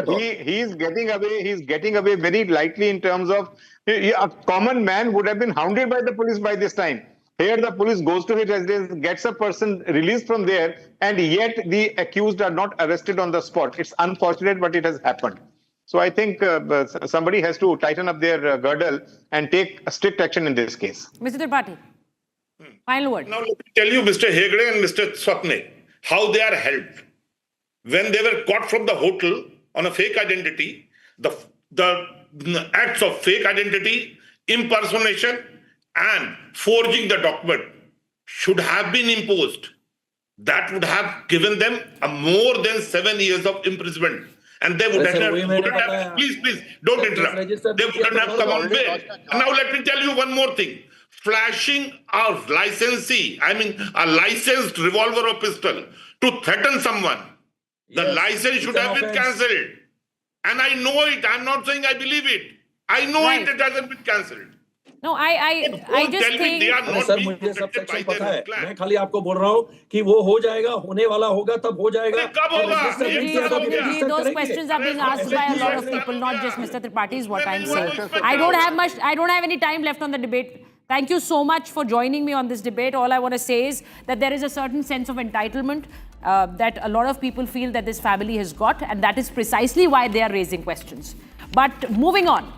getting away very lightly in terms of a common man would have been hounded by the police by this time. Here the police goes to his residence, gets a person released from there, and yet the accused are not arrested on the spot. It's unfortunate, but it has happened. So I think somebody has to tighten up their girdle and take strict action in this case. Mr. Tripathi, final word. Now let me tell you, Mr. Hegde and Mr. Swapne, how they are helped. When they were caught from the hotel on a fake identity, the acts of fake identity, impersonation, and forging the document should have been imposed. That would have given them a more than 7 years of imprisonment. And they would have, please, don't interrupt. They wouldn't have come on bail. And now let me tell you one more thing. Flashing a licensee, a licensed revolver or pistol to threaten someone, the license should have been cancelled. And I know it. I'm not saying I believe it. I know it hasn't been cancelled. No, I just think. Sir मुझे sub section पता है. मैं खाली आपको बोल रहा हूँ कि वो हो जाएगा, होने वाला होगा, तब हो जाएगा. कब होगा? Those questions are being asked by a lot of people, not just Mr. Tripathi, is what I'm saying. I don't have any time left on the debate. Thank you so much for joining me on this debate. All I want to say is that there is a certain sense of entitlement that a lot of people feel that this family has got, and that is precisely why they are raising questions. But moving on,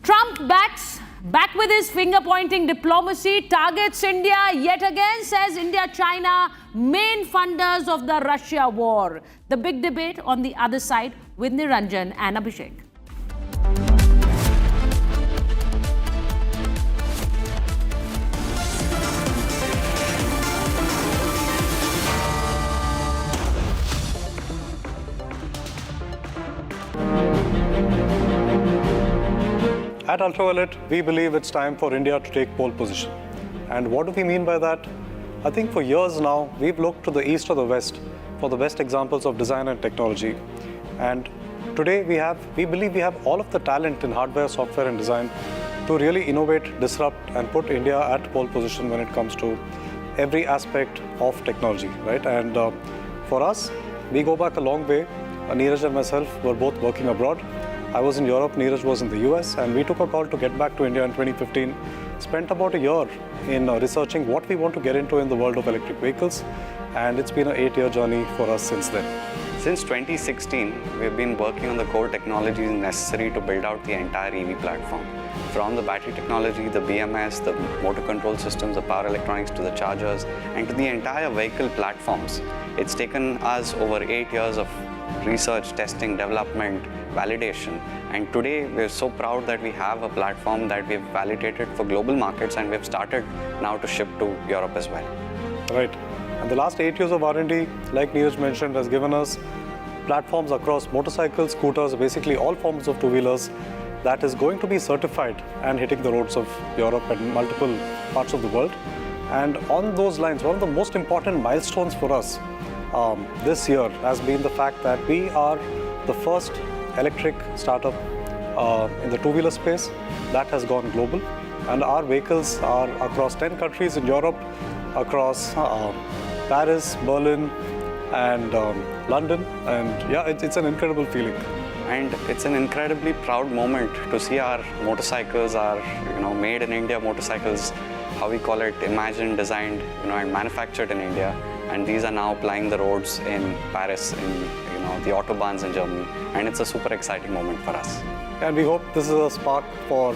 Trump back with his finger-pointing diplomacy, targets India yet again, says India-China, main funders of the Russia war. The big debate on the other side with Niranjan and Abhishek. At Ultraviolet, we believe it's time for India to take pole position. And what do we mean by that? I think for years now, we've looked to the east or the west for the best examples of design and technology. And today we believe we have all of the talent in hardware, software and design to really innovate, disrupt and put India at pole position when it comes to every aspect of technology, right? And for us, we go back a long way. Neeraj and myself were both working abroad. I was in Europe, Neeraj was in the US, and we took a call to get back to India in 2015. Spent about a year in researching what we want to get into in the world of electric vehicles, and it's been an 8-year journey for us since then. Since 2016, we've been working on the core technologies necessary to build out the entire EV platform. From the battery technology, the BMS, the motor control systems, the power electronics to the chargers, and to the entire vehicle platforms. It's taken us over 8 years of research, testing, development, validation, and today we're so proud that we have a platform that we've validated for global markets, and we've started now to ship to Europe as well. Right, and the last 8 years of R&D, like Neeraj mentioned, has given us platforms across motorcycles, scooters, basically all forms of two-wheelers that is going to be certified and hitting the roads of Europe and multiple parts of the world. And on those lines, one of the most important milestones for us this year has been the fact that we are the first electric startup in the two-wheeler space that has gone global, and our vehicles are across 10 countries in Europe, across Paris, Berlin and London, and yeah, it's an incredible feeling. And it's an incredibly proud moment to see our motorcycles, our made in India motorcycles, how we call it, imagined, designed, and manufactured in India. And these are now plying the roads in Paris, in the autobahns in Germany, and it's a super exciting moment for us. And we hope this is a spark for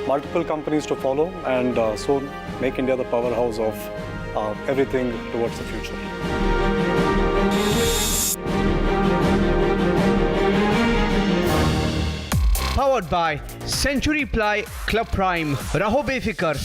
multiple companies to follow and soon make India the powerhouse of everything towards the future. Powered by Century Ply Club Prime. Raho Befikar.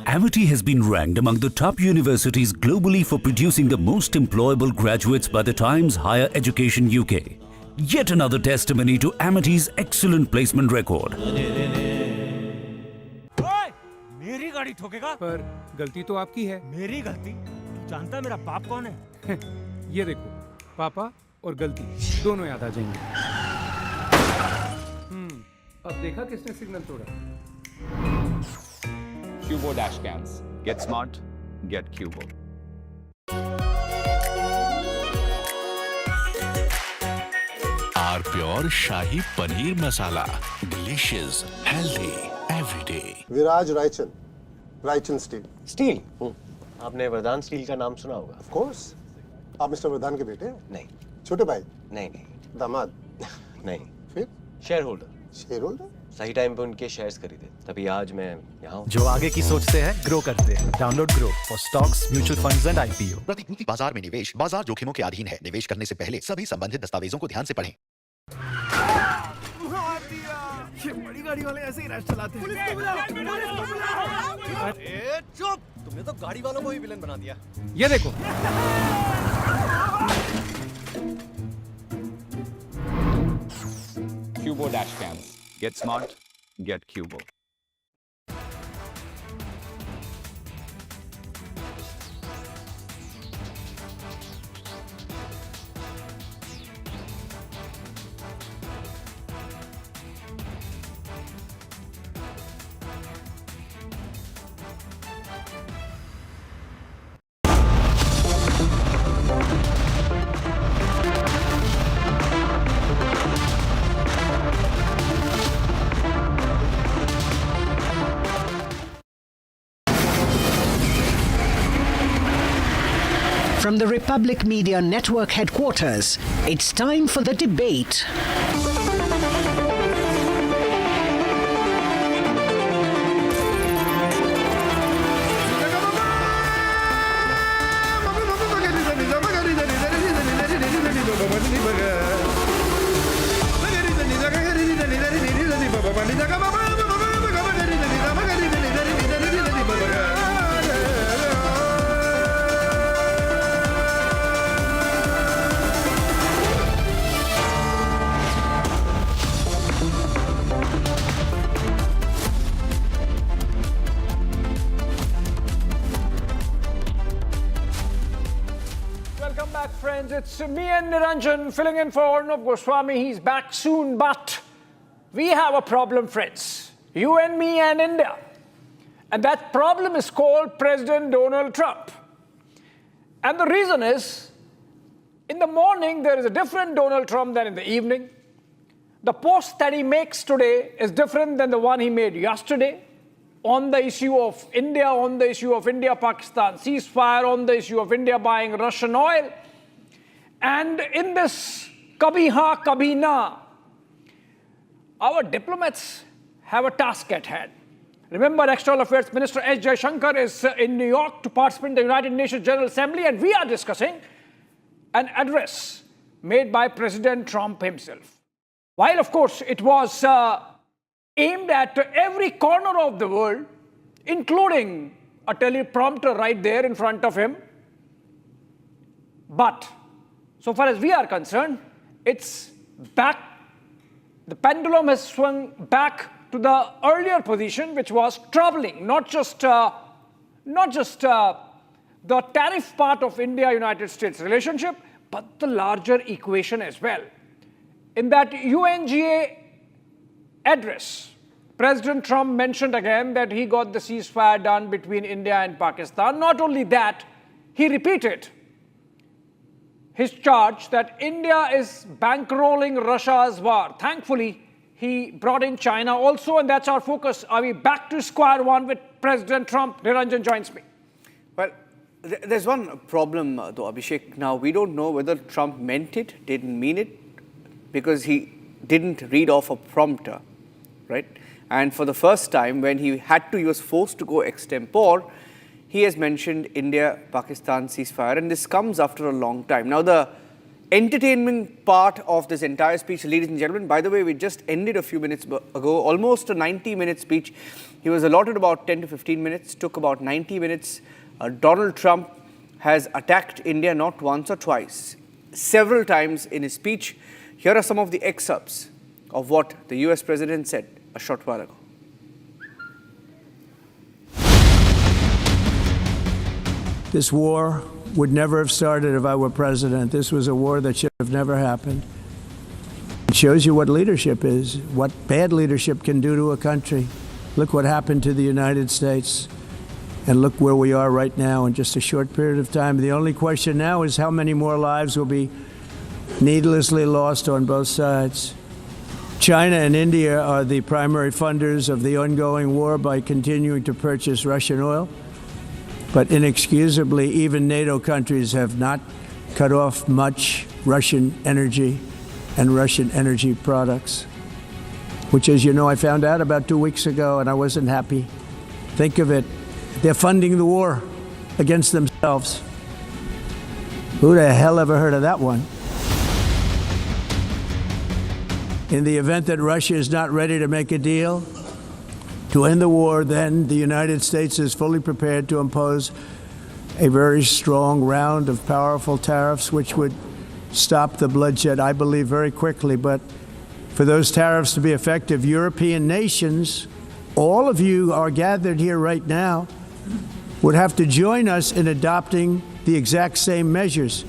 Amity has been ranked among the top universities globally for producing the most employable graduates by the Times Higher Education UK. Yet another testimony to Amity's excellent placement record. मेरी गाड़ी ठोकेगा? पर गलती तो आपकी है। मेरी गलती? तू जानता है मेरा बाप कौन है? ये देखो, पापा और गलती दोनों याद आ जाएंगे। अब देखा किसने सिग्नल तोड़ा? Cubo dash cams. Get smart, get Cubo. R Pure Shahi Paneer Masala. Delicious, healthy, every day. Viraj Raichan, right in steel. Steel? आपने वरदान स्टील का नाम सुना होगा? Of course. आप मिस्टर वरदान के बेटे हैं? नहीं। छोटे भाई? नहीं नहीं। दामाद? नहीं। फिर? Share holder. Share holder? सही टाइम पे उनके शेयर्स खरीदे, तभी आज मैं यहाँ हूँ। जो आगे की सोचते हैं ग्रो करते हैं। Download grow for stocks, mutual funds and IPO। प्रतिभूति बाजार में निवेश बाजार जोखिमों के अधीन है। निवेश करने से पहले सभी संबंधित दस्तावेजों को ध्यान से पढ़ें। ये बड़ी गाड़ी वाले ऐसे ही रैश चलाते हैं। अरे चुप! तुमने तो गाड़ी वालों को ही विलन बना दिया। ये देखो। Cubo dash cams. Get smart, get Cubo. From the Republic Media Network headquarters, it's time for the debate. Welcome back, friends. It's me and Niranjan filling in for Arnab Goswami. He's back soon, but we have a problem, friends. You and me and India. And that problem is called President Donald Trump. And the reason is, in the morning, there is a different Donald Trump than in the evening. The post that he makes today is different than the one he made yesterday on the issue of India, on the issue of India-Pakistan ceasefire, on the issue of India buying Russian oil. And in this kabhi ha, kabhi na, our diplomats have a task at hand. Remember, External Affairs Minister S. Jaishankar is in New York to participate in the United Nations General Assembly, and we are discussing an address made by President Trump himself. While, of course, it was aimed at every corner of the world, including a teleprompter right there in front of him. But so far as we are concerned, it's back. The pendulum has swung back to the earlier position, which was troubling, not just the tariff part of India-United States relationship, but the larger equation as well. In that UNGA address, President Trump mentioned again that he got the ceasefire done between India and Pakistan. Not only that, he repeated his charge that India is bankrolling Russia's war. Thankfully, he brought in China also, and that's our focus. Are we back to square one with President Trump? Niranjan joins me. Well, there's one problem, though, Abhishek. Now, we don't know whether Trump meant it, didn't mean it, because he didn't read off a prompter, right? And for the first time, when he was forced to go extempore, he has mentioned India-Pakistan ceasefire, and this comes after a long time. Now, the entertainment part of this entire speech, ladies and gentlemen, by the way, we just ended a few minutes ago, almost a 90-minute speech. He was allotted about 10 to 15 minutes, took about 90 minutes. Donald Trump has attacked India not once or twice, several times in his speech. Here are some of the excerpts of what the US president said a short while ago. This war would never have started if I were president. This was a war that should have never happened. It shows you what leadership is, what bad leadership can do to a country. Look what happened to the United States, and look where we are right now in just a short period of time. The only question now is how many more lives will be needlessly lost on both sides. China and India are the primary funders of the ongoing war by continuing to purchase Russian oil. But inexcusably, even NATO countries have not cut off much Russian energy and Russian energy products, which, as you know, I found out about 2 weeks ago, and I wasn't happy. Think of it. They're funding the war against themselves. Who the hell ever heard of that one? In the event that Russia is not ready to make a deal to end the war, then the United States is fully prepared to impose a very strong round of powerful tariffs, which would stop the bloodshed, I believe, very quickly. But for those tariffs to be effective, European nations, all of you are gathered here right now, would have to join us in adopting the exact same measures.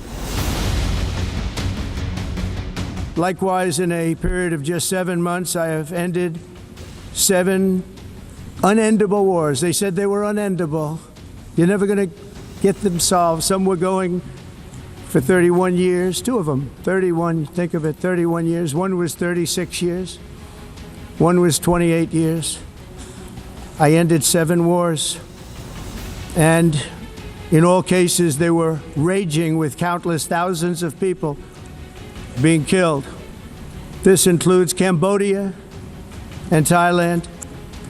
Likewise, in a period of just 7 months, I have ended 7 unendable wars. They said they were unendable. You're never going to get them solved. Some were going for 31 years, 2 of them, 31, think of it, 31 years. One was 36 years. One was 28 years. I ended 7 wars. And in all cases, they were raging with countless thousands of people being killed. This includes Cambodia and Thailand,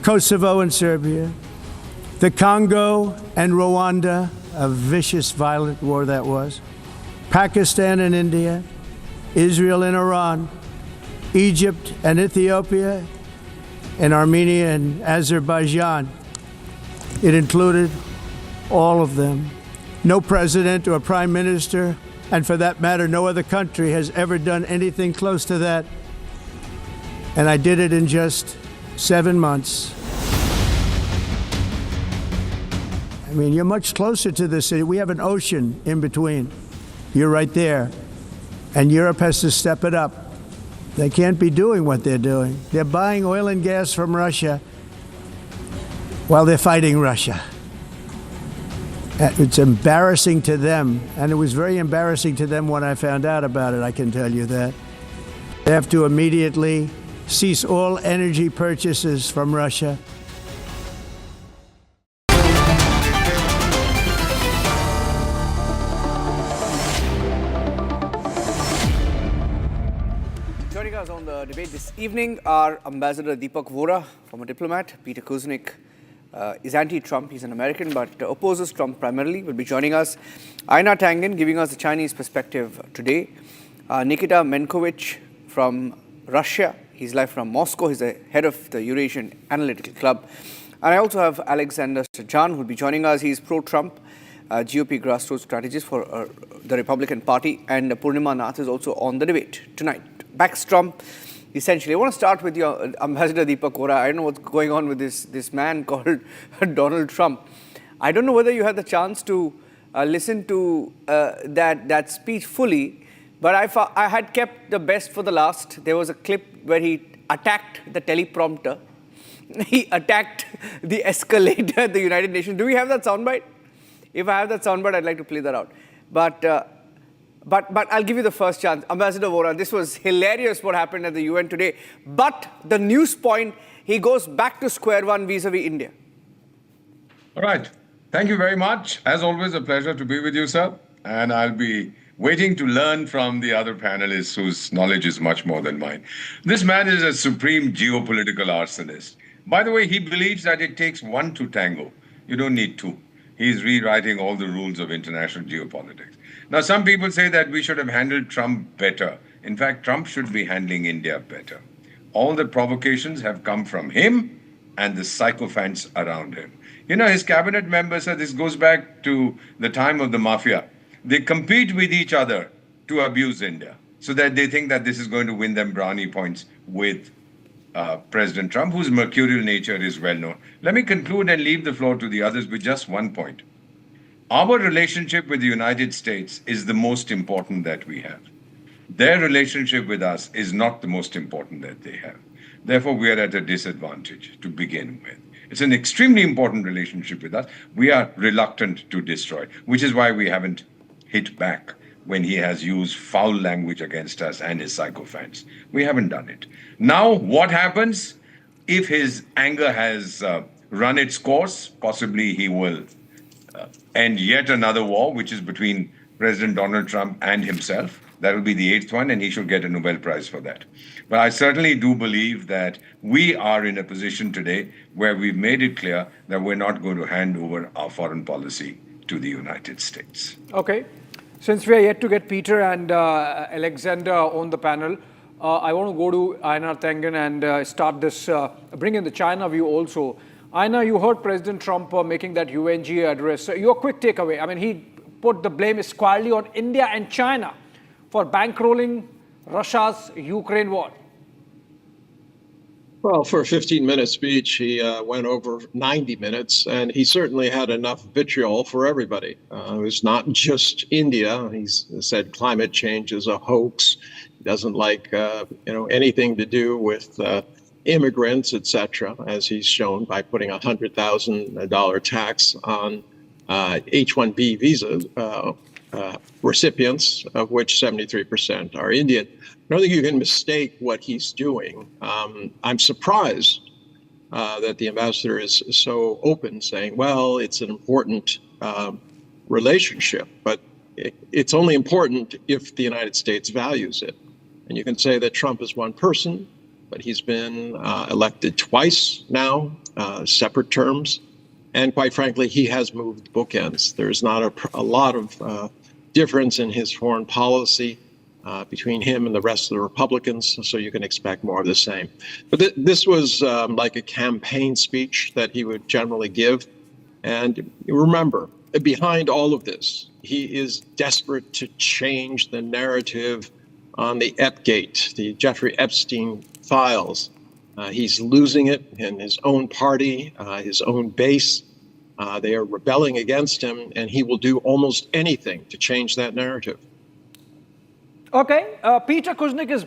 Kosovo and Serbia, the Congo and Rwanda, a vicious, violent war that was, Pakistan and India, Israel and Iran, Egypt and Ethiopia, and Armenia and Azerbaijan. It included all of them. No president or prime minister, and for that matter, no other country has ever done anything close to that. And I did it in just 7 months. I mean, you're much closer to the city. We have an ocean in between. You're right there. And Europe has to step it up. They can't be doing what they're doing. They're buying oil and gas from Russia while they're fighting Russia. It's embarrassing to them, and it was very embarrassing to them when I found out about it, I can tell you that. They have to immediately cease all energy purchases from Russia. Joining us on the debate this evening are Ambassador Deepak Vora, former diplomat, Peter Kuznick, is anti-Trump. He's an American but opposes Trump primarily. Will be joining us. Aina Tangen giving us the Chinese perspective today. Nikita Menkovich from Russia. He's live from Moscow. He's the head of the Eurasian Analytical Club. And I also have Alexander Sajan who will be joining us. He's pro-Trump, GOP grassroots strategist for the Republican Party. And Purnima Nath is also on the debate tonight. Backs Trump. Essentially, I want to start with your Ambassador Deepak Vora. I don't know what's going on with this man called Donald Trump. I don't know whether you had the chance to listen to that speech fully, but I had kept the best for the last. There was a clip where he attacked the teleprompter. He attacked the escalator at the United Nations. Do we have that soundbite? If I have that soundbite, I'd like to play that out. But I'll give you the first chance. Ambassador Vora, this was hilarious what happened at the UN today. But the news point, he goes back to square one vis-a-vis India. All right. Thank you very much. As always, a pleasure to be with you, sir. And I'll be waiting to learn from the other panelists whose knowledge is much more than mine. This man is a supreme geopolitical arsonist. By the way, he believes that it takes 1 to tango. You don't need 2. He's rewriting all the rules of international geopolitics. Now, some people say that we should have handled Trump better. In fact, Trump should be handling India better. All the provocations have come from him and the sycophants around him. You know, his cabinet members, this goes back to the time of the mafia. They compete with each other to abuse India so that they think that this is going to win them brownie points with President Trump, whose mercurial nature is well known. Let me conclude and leave the floor to the others with just one point. Our relationship with the United States is the most important that we have. Their relationship with us is not the most important that they have. Therefore, we are at a disadvantage to begin with. It's an extremely important relationship with us. We are reluctant to destroy, which is why we haven't hit back. when he has used foul language against us and his sycophants. We haven't done it. Now, what happens? If his anger has run its course, possibly he will end yet another war, which is between President Donald Trump and himself. That will be the 8th one, and he should get a Nobel Prize for that. But I certainly do believe that we are in a position today where we've made it clear that we're not going to hand over our foreign policy to the United States. Okay. Since we are yet to get Peter and Alexander on the panel, I want to go to Einar Tengen and start this, bring in the China view also. Einar, you heard President Trump making that UNGA address. Your quick takeaway. I mean, he put the blame squarely on India and China for bankrolling Russia's Ukraine war. Well, for a 15-minute speech, he went over 90 minutes, and he certainly had enough vitriol for everybody. It was not just India. He said climate change is a hoax. He doesn't like anything to do with immigrants, etc., as he's shown by putting a $100,000 tax on H-1B visa recipients, of which 73% are Indian. I don't think you can mistake what he's doing. I'm surprised that the ambassador is so open, saying, well, it's an important relationship, but it's only important if the United States values it. And you can say that Trump is one person, but he's been elected twice now, separate terms. And quite frankly, he has moved bookends. There's not a lot of difference in his foreign policy between him and the rest of the Republicans, so you can expect more of the same. But this was like a campaign speech that he would generally give. And remember, behind all of this, he is desperate to change the narrative on the Epgate, the Jeffrey Epstein files. He's losing it in his own party, his own base. They are rebelling against him, and he will do almost anything to change that narrative. Okay, Peter Kuznick is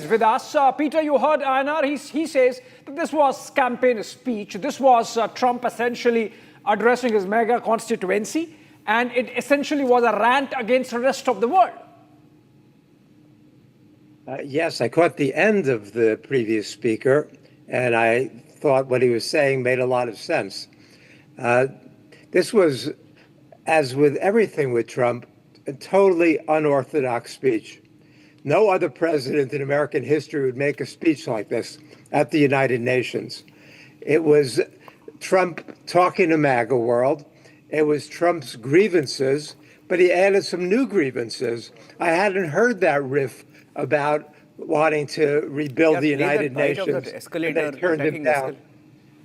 with us. Peter, you heard Einar. He says that this was campaign speech. This was Trump essentially addressing his mega constituency, and it essentially was a rant against the rest of the world. Yes, I caught the end of the previous speaker, and I thought what he was saying made a lot of sense. This was, as with everything with Trump, a totally unorthodox speech. No other president in American history would make a speech like this at the United Nations. It was Trump talking to MAGA world. It was Trump's grievances, but he added some new grievances. I hadn't heard that riff about wanting to rebuild the United Nations. Escalator, they turned him down.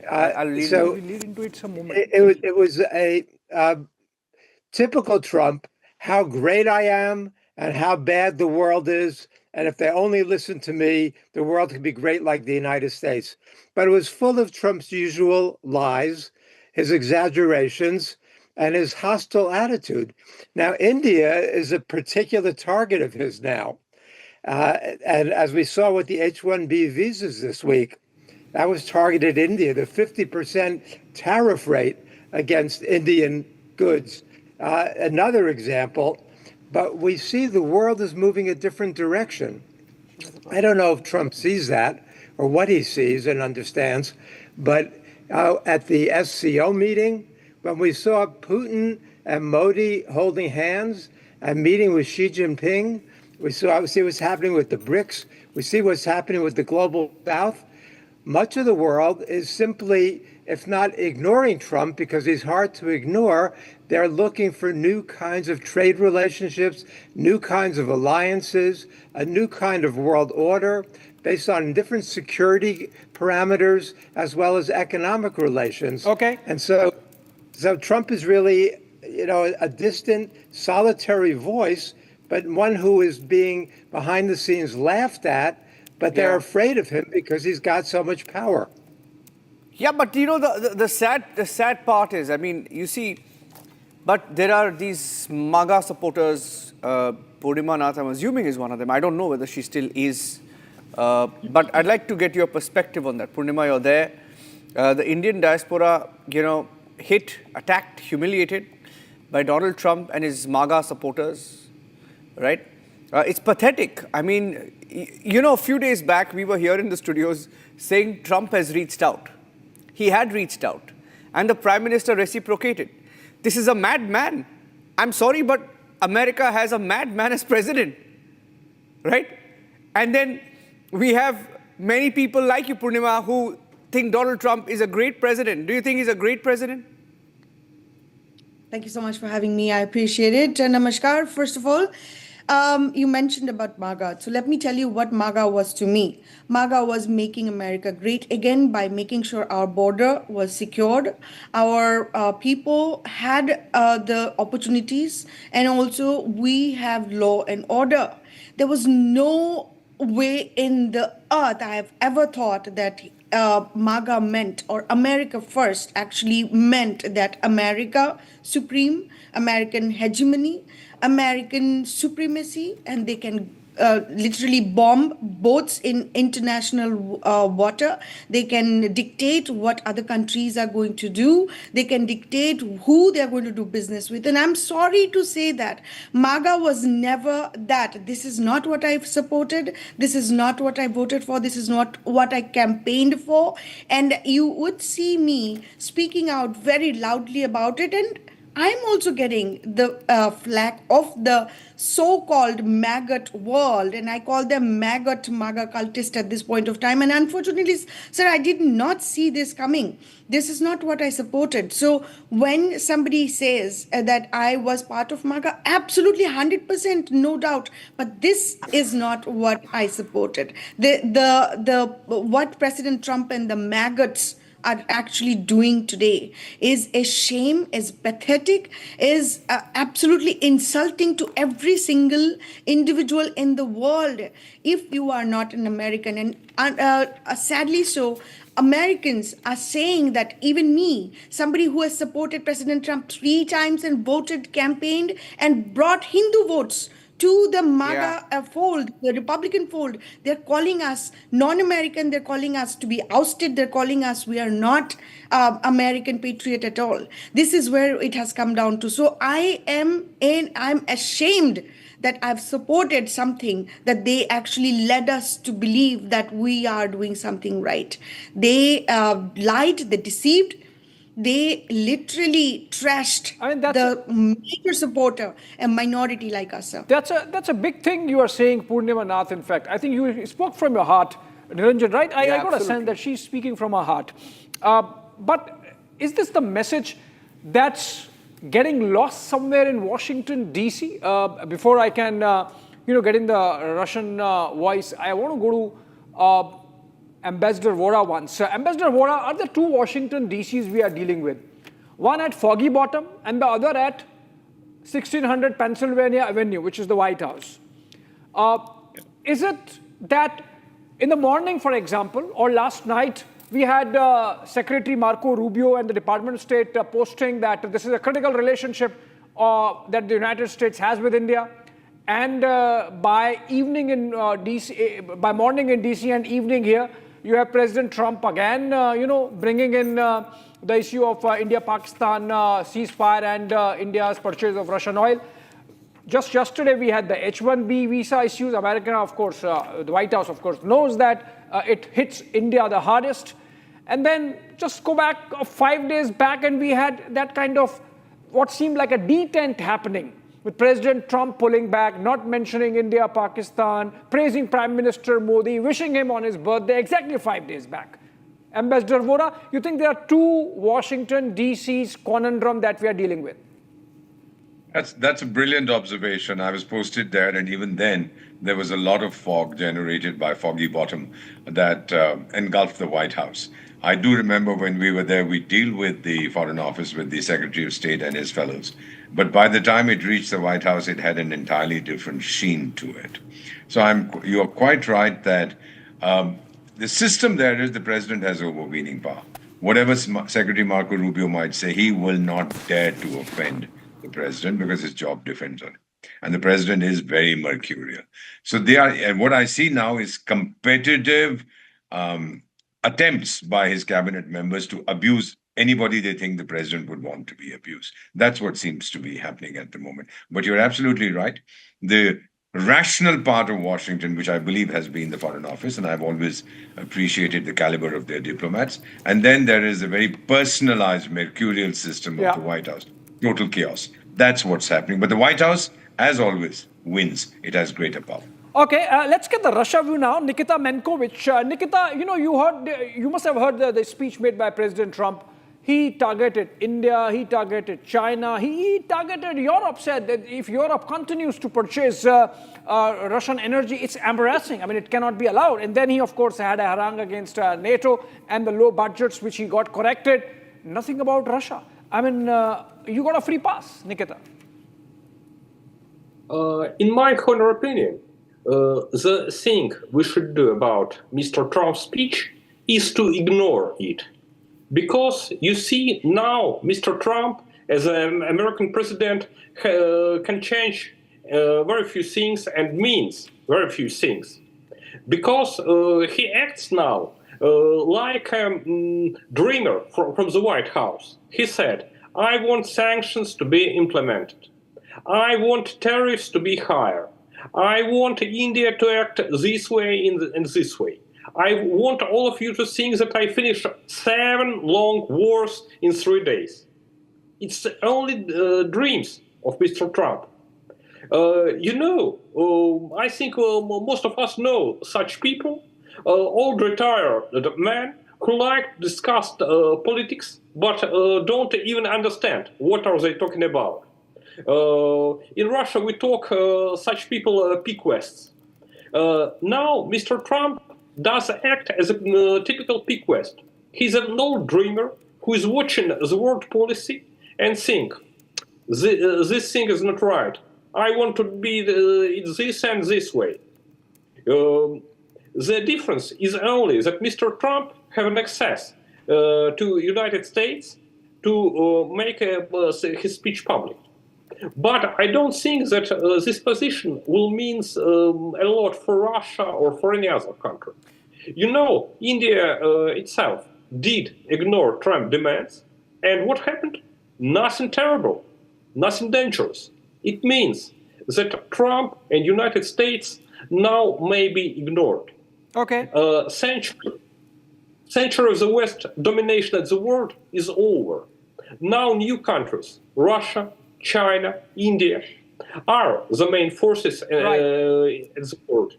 I'll lead into it some moment. It was a typical Trump, how great I am and how bad the world is. And if they only listen to me, the world could be great like the United States. But it was full of Trump's usual lies, his exaggerations, and his hostile attitude. Now, India is a particular target of his now. And as we saw with the H-1B visas this week, that was targeted India, the 50% tariff rate against Indian goods. Another example, but we see the world is moving a different direction. I don't know if Trump sees that or what he sees and understands, but at the SCO meeting, when we saw Putin and Modi holding hands and meeting with Xi Jinping, we see what's happening with the BRICS, we see what's happening with the Global South. Much of the world is simply, if not ignoring Trump, because he's hard to ignore, they're looking for new kinds of trade relationships, new kinds of alliances, a new kind of world order based on different security parameters as well as economic relations. Okay. And so Trump is really, a distant, solitary voice, but one who is being behind the scenes laughed at, but they're afraid of him because he's got so much power. Yeah, but the sad part is, I mean, you see, but there are these MAGA supporters, Purnima Nath, I'm assuming is one of them. I don't know whether she still is. But I'd like to get your perspective on that. Purnima, you're there. The Indian diaspora, hit, attacked, humiliated by Donald Trump and his MAGA supporters. right? It's pathetic. I mean, you know, a few days back, we were here in the studios saying Trump has reached out. He had reached out. And the Prime Minister reciprocated. This is a madman. I'm sorry, but America has a madman as president, right? And then we have many people like you, Purnima, who think Donald Trump is a great president. Do you think he's a great president? Thank you so much for having me. I appreciate it. Namaskar. First of all, you mentioned about MAGA. So let me tell you what MAGA was to me. MAGA was making America great again by making sure our border was secured. Our people had the opportunities, and also we have law and order. There was no way in the earth I have ever thought that MAGA meant, or America first actually meant, that America supreme, American hegemony, American supremacy, and they can literally bomb boats in international water. They can dictate what other countries are going to do. They can dictate who they're going to do business with. And I'm sorry to say that MAGA was never that. This is not what I've supported. This is not what I voted for. This is not what I campaigned for. And you would see me speaking out very loudly about it. And I'm also getting the flack of the so-called maggot world, and I call them maggot MAGA cultists at this point of time. And unfortunately, sir, I did not see this coming. This is not what I supported. So when somebody says that I was part of MAGA, absolutely 100%, no doubt. But this is not what I supported. What President Trump and the maggots are actually doing today is a shame, is pathetic, is absolutely insulting to every single individual in the world if you are not an American. And sadly so, Americans are saying that even me, somebody who has supported President Trump 3 times and voted, campaigned, and brought Hindu votes to the MAGA fold, the Republican fold, they're calling us non-American, they're calling us to be ousted, they're calling us we are not American patriot at all. This is where it has come down to. So I'm ashamed that I've supported something that they actually led us to believe that we are doing something right. They lied, they deceived. They literally trashed the major supporter, a minority like us, sir. That's a big thing you are saying, Purnima Nath, in fact. I think you spoke from your heart, Niranjan, right? I got a sense that she's speaking from her heart. But is this the message that's getting lost somewhere in Washington, D.C.? Before I can, get in the Russian voice, I want to go to Ambassador Vora once. Ambassador Vora, are the 2 Washington DCs we are dealing with? One at Foggy Bottom and the other at 1600 Pennsylvania Avenue, which is the White House. Is it that in the morning, for example, or last night, we had Secretary Marco Rubio and the Department of State posting that this is a critical relationship that the United States has with India. And by evening in DC, by morning in DC and evening here, you have President Trump again, bringing in the issue of India-Pakistan ceasefire and India's purchase of Russian oil. Just yesterday, we had the H-1B visa issues. America, of course, the White House, of course, knows that it hits India the hardest. And then just go back 5 days back, and we had that kind of what seemed like a detente happening, with President Trump pulling back, not mentioning India, Pakistan, praising Prime Minister Modi, wishing him on his birthday exactly 5 days back. Ambassador Vora, you think there are 2 Washington, D.C.'s conundrum that we are dealing with? That's a brilliant observation. I was posted there, and even then, there was a lot of fog generated by Foggy Bottom that engulfed the White House. I do remember when we were there, we deal with the Foreign Office, with the Secretary of State and his fellows. But by the time it reached the White House, it had an entirely different sheen to it. So you're quite right that the system there is the president has overweening power. Whatever Secretary Marco Rubio might say, he will not dare to offend the president because his job depends on it. And the president is very mercurial. So and what I see now is competitive attempts by his cabinet members to abuse anybody they think the president would want to be abused. That's what seems to be happening at the moment. But you're absolutely right. The rational part of Washington, which I believe has been the Foreign Office, and I've always appreciated the caliber of their diplomats. And then there is a very personalized, mercurial system of the White House. Total chaos. That's what's happening. But the White House, as always, wins. It has greater power. Okay, let's get the Russia view now. Nikita Menkovich. Nikita, you must have heard the speech made by President Trump. He targeted India, he targeted China, he targeted Europe, said that if Europe continues to purchase Russian energy, it's embarrassing. I mean, it cannot be allowed. And then he, of course, had a harangue against NATO and the low budgets, which he got corrected. Nothing about Russia. I mean, you got a free pass, Nikita. In my honor opinion, the thing we should do about Mr. Trump's speech is to ignore it. Because you see now Mr. Trump, as an American president, can change very few things and means very few things. Because he acts now like a dreamer from the White House. He said, I want sanctions to be implemented. I want tariffs to be higher. I want India to act this way and this way. I want all of you to think that I finished 7 long wars in 3 days. It's only dreams of Mr. Trump. I think most of us know such people, old retired men who like to discuss politics, but don't even understand what are they talking about. In Russia, we talk such people pequests. Now, Mr. Trump does act as a typical pequest. He's an old dreamer who is watching the world policy and think, this thing is not right. I want to be this and this way. The difference is only that Mr. Trump have an access to United States to make his speech public. But I don't think that this position will mean a lot for Russia or for any other country. India itself did ignore Trump demands. And what happened? Nothing terrible, nothing dangerous. It means that Trump and United States now may be ignored. Okay. Century of the West domination of the world is over. Now new countries, Russia, China, India, are the main forces in the world.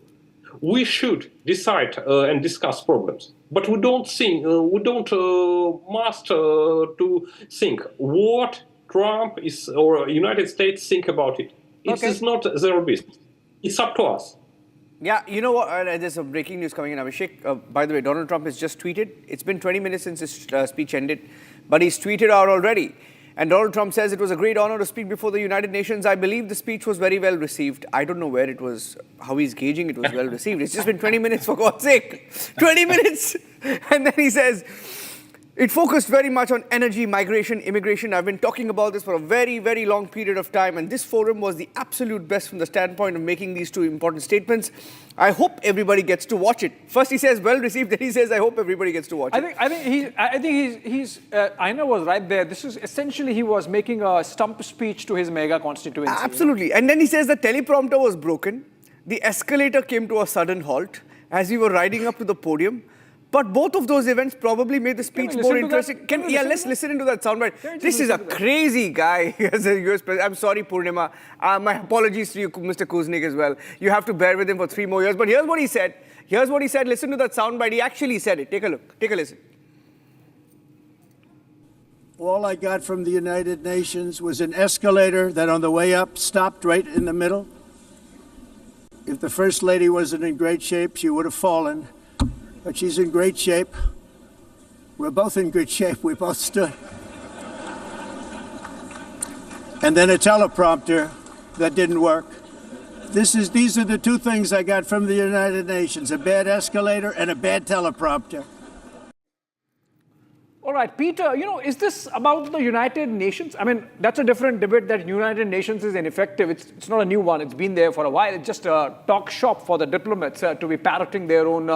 We should decide and discuss problems, but we don't must to think what Trump is or United States think about it. It is not their business. It's up to us. Yeah, you know what? There's some breaking news coming in, Abhishek. By the way, Donald Trump has just tweeted. It's been 20 minutes since his speech ended, but he's tweeted out already. And Donald Trump says it was a great honor to speak before the United Nations. I believe the speech was very well received. I don't know where it was, how he's gauging it was well received. It's just been 20 minutes, for God's sake. 20 minutes! And then he says, it focused very much on energy, migration, immigration. I've been talking about this for a very, very long period of time. And this forum was the absolute best from the standpoint of making these 2 important statements. I hope everybody gets to watch it. First he says well received, then he says I hope everybody gets to watch it. I think he's Aina was right there. This is essentially he was making a stump speech to his mega constituency. Absolutely. And then he says the teleprompter was broken. The escalator came to a sudden halt as we were riding up to the podium. But both of those events probably made the speech more interesting. Let's listen into that soundbite. This is a crazy guy as a US president. I'm sorry, Purnima. My apologies to you, Mr. Kuznik, as well. You have to bear with him for 3 more years. But here's what he said. Listen to that soundbite. He actually said it. Take a look. Take a listen. All I got from the United Nations was an escalator that on the way up stopped right in the middle. If the First Lady wasn't in great shape, she would have fallen. But she's in great shape. We're both in good shape. We both stood. And then a teleprompter that didn't work. These are the 2 things I got from the United Nations, a bad escalator and a bad teleprompter. All right, Peter, is this about the United Nations? I mean, that's a different debate that United Nations is ineffective. It's not a new one. It's been there for a while. It's just a talk shop for the diplomats to be parroting their own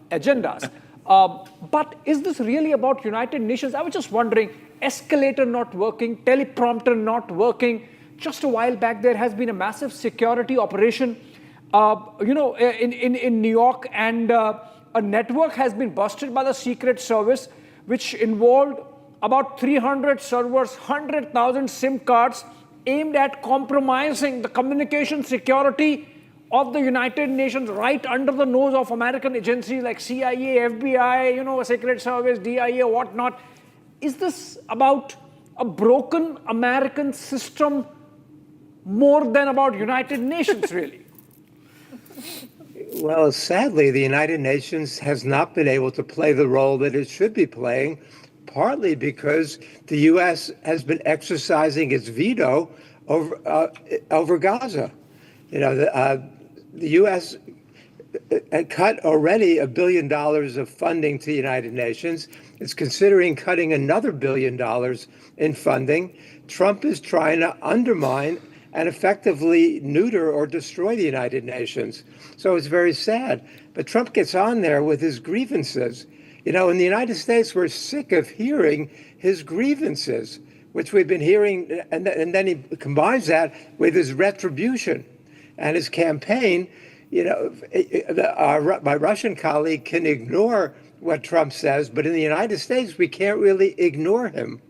agendas. But is this really about United Nations? I was just wondering, escalator not working, teleprompter not working. Just a while back, there has been a massive security operation, in New York, and a network has been busted by the Secret Service, which involved about 300 servers, 100,000 SIM cards, aimed at compromising the communication security of the United Nations right under the nose of American agencies like CIA, FBI, Secret Service, DIA, whatnot. Is this about a broken American system more than about United Nations, really? Well, sadly, the United Nations has not been able to play the role that it should be playing, partly because the U.S. has been exercising its veto over Gaza. The U.S. had cut already $1 billion of funding to the United Nations. It's considering cutting another $1 billion in funding. Trump is trying to undermine and effectively neuter or destroy the United Nations. So it's very sad. But Trump gets on there with his grievances. In the United States, we're sick of hearing his grievances, which we've been hearing, and then he combines that with his retribution and his campaign. My Russian colleague can ignore what Trump says, but in the United States, we can't really ignore him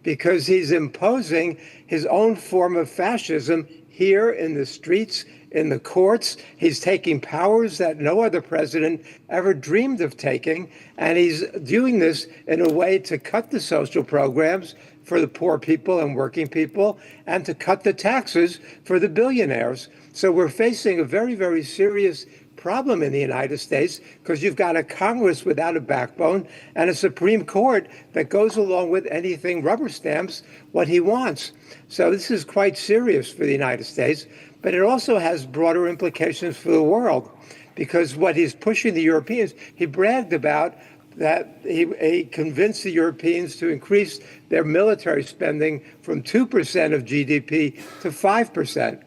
because he's imposing his own form of fascism here in the streets, in the courts. He's taking powers that no other president ever dreamed of taking, and he's doing this in a way to cut the social programs for the poor people and working people, and to cut the taxes for the billionaires. So we're facing a very, very serious problem in the United States because you've got a Congress without a backbone and a Supreme Court that goes along with anything, rubber stamps what he wants. So this is quite serious for the United States, but it also has broader implications for the world because what he's pushing the Europeans, he bragged about that he convinced the Europeans to increase their military spending from 2% of GDP to 5%.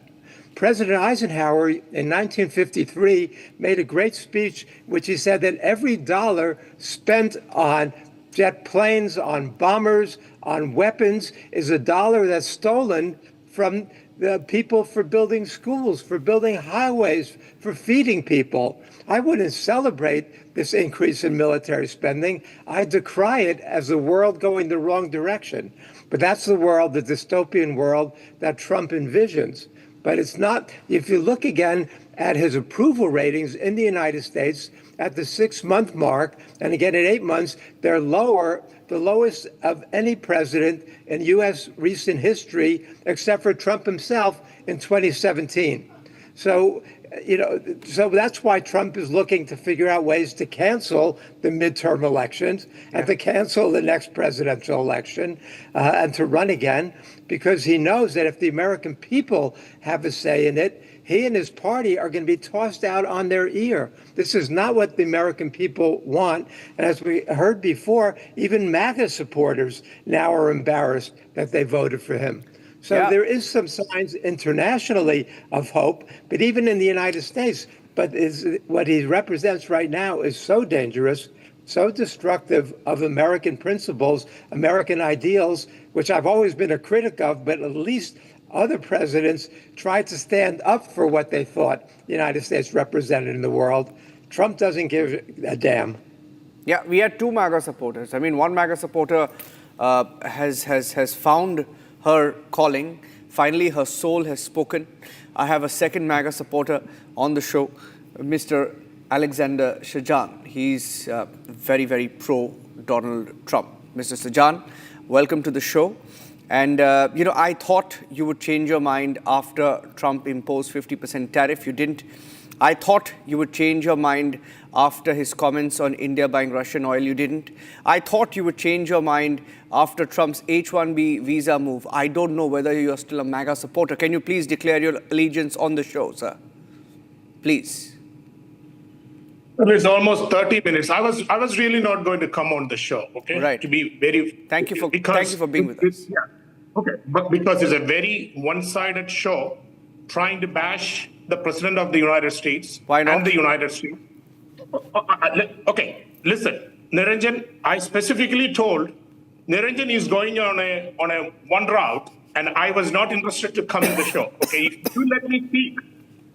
President Eisenhower in 1953 made a great speech which he said that every dollar spent on jet planes, on bombers, on weapons is a dollar that's stolen from the people for building schools, for building highways, for feeding people. I wouldn't celebrate this increase in military spending. I decry it as the world going the wrong direction. But that's the world, the dystopian world that Trump envisions. But it's not. If you look again at his approval ratings in the United States at the 6-month mark, and again at 8 months, they're lower, the lowest of any president in U.S. recent history, except for Trump himself in 2017. So that's why Trump is looking to figure out ways to cancel the midterm elections and to cancel the next presidential election and to run again, because he knows that if the American people have a say in it, he and his party are going to be tossed out on their ear. This is not what the American people want. And as we heard before, even MAGA supporters now are embarrassed that they voted for him. So there is some signs internationally of hope, but even in the United States, what he represents right now is so dangerous, so destructive of American principles, American ideals, which I've always been a critic of, but at least other presidents tried to stand up for what they thought the United States represented in the world. Trump doesn't give a damn. Yeah, we had two MAGA supporters. I mean, one MAGA supporter has found her calling. Finally, her soul has spoken. I have a second MAGA supporter on the show, Mr. Alexander Shajan. He's very, very pro-Donald Trump. Mr. Shajan, welcome to the show. And, I thought you would change your mind after Trump imposed 50% tariff. You didn't. I thought you would change your mind after his comments on India buying Russian oil. You didn't. I thought you would change your mind after Trump's H-1B visa move. I don't know whether you are still a MAGA supporter. Can you please declare your allegiance on the show, sir? Please. It's almost 30 minutes. I was really not going to come on the show, okay? Right. To be very... Thank you for being with us. Yeah. Okay. But because it's a very one-sided show, trying to bash the President of the United States. Why not? And the United States. Okay. listen, Niranjan, I specifically told Niranjan is going on a one route, and I was not interested to come in the show. Okay, if you let me speak,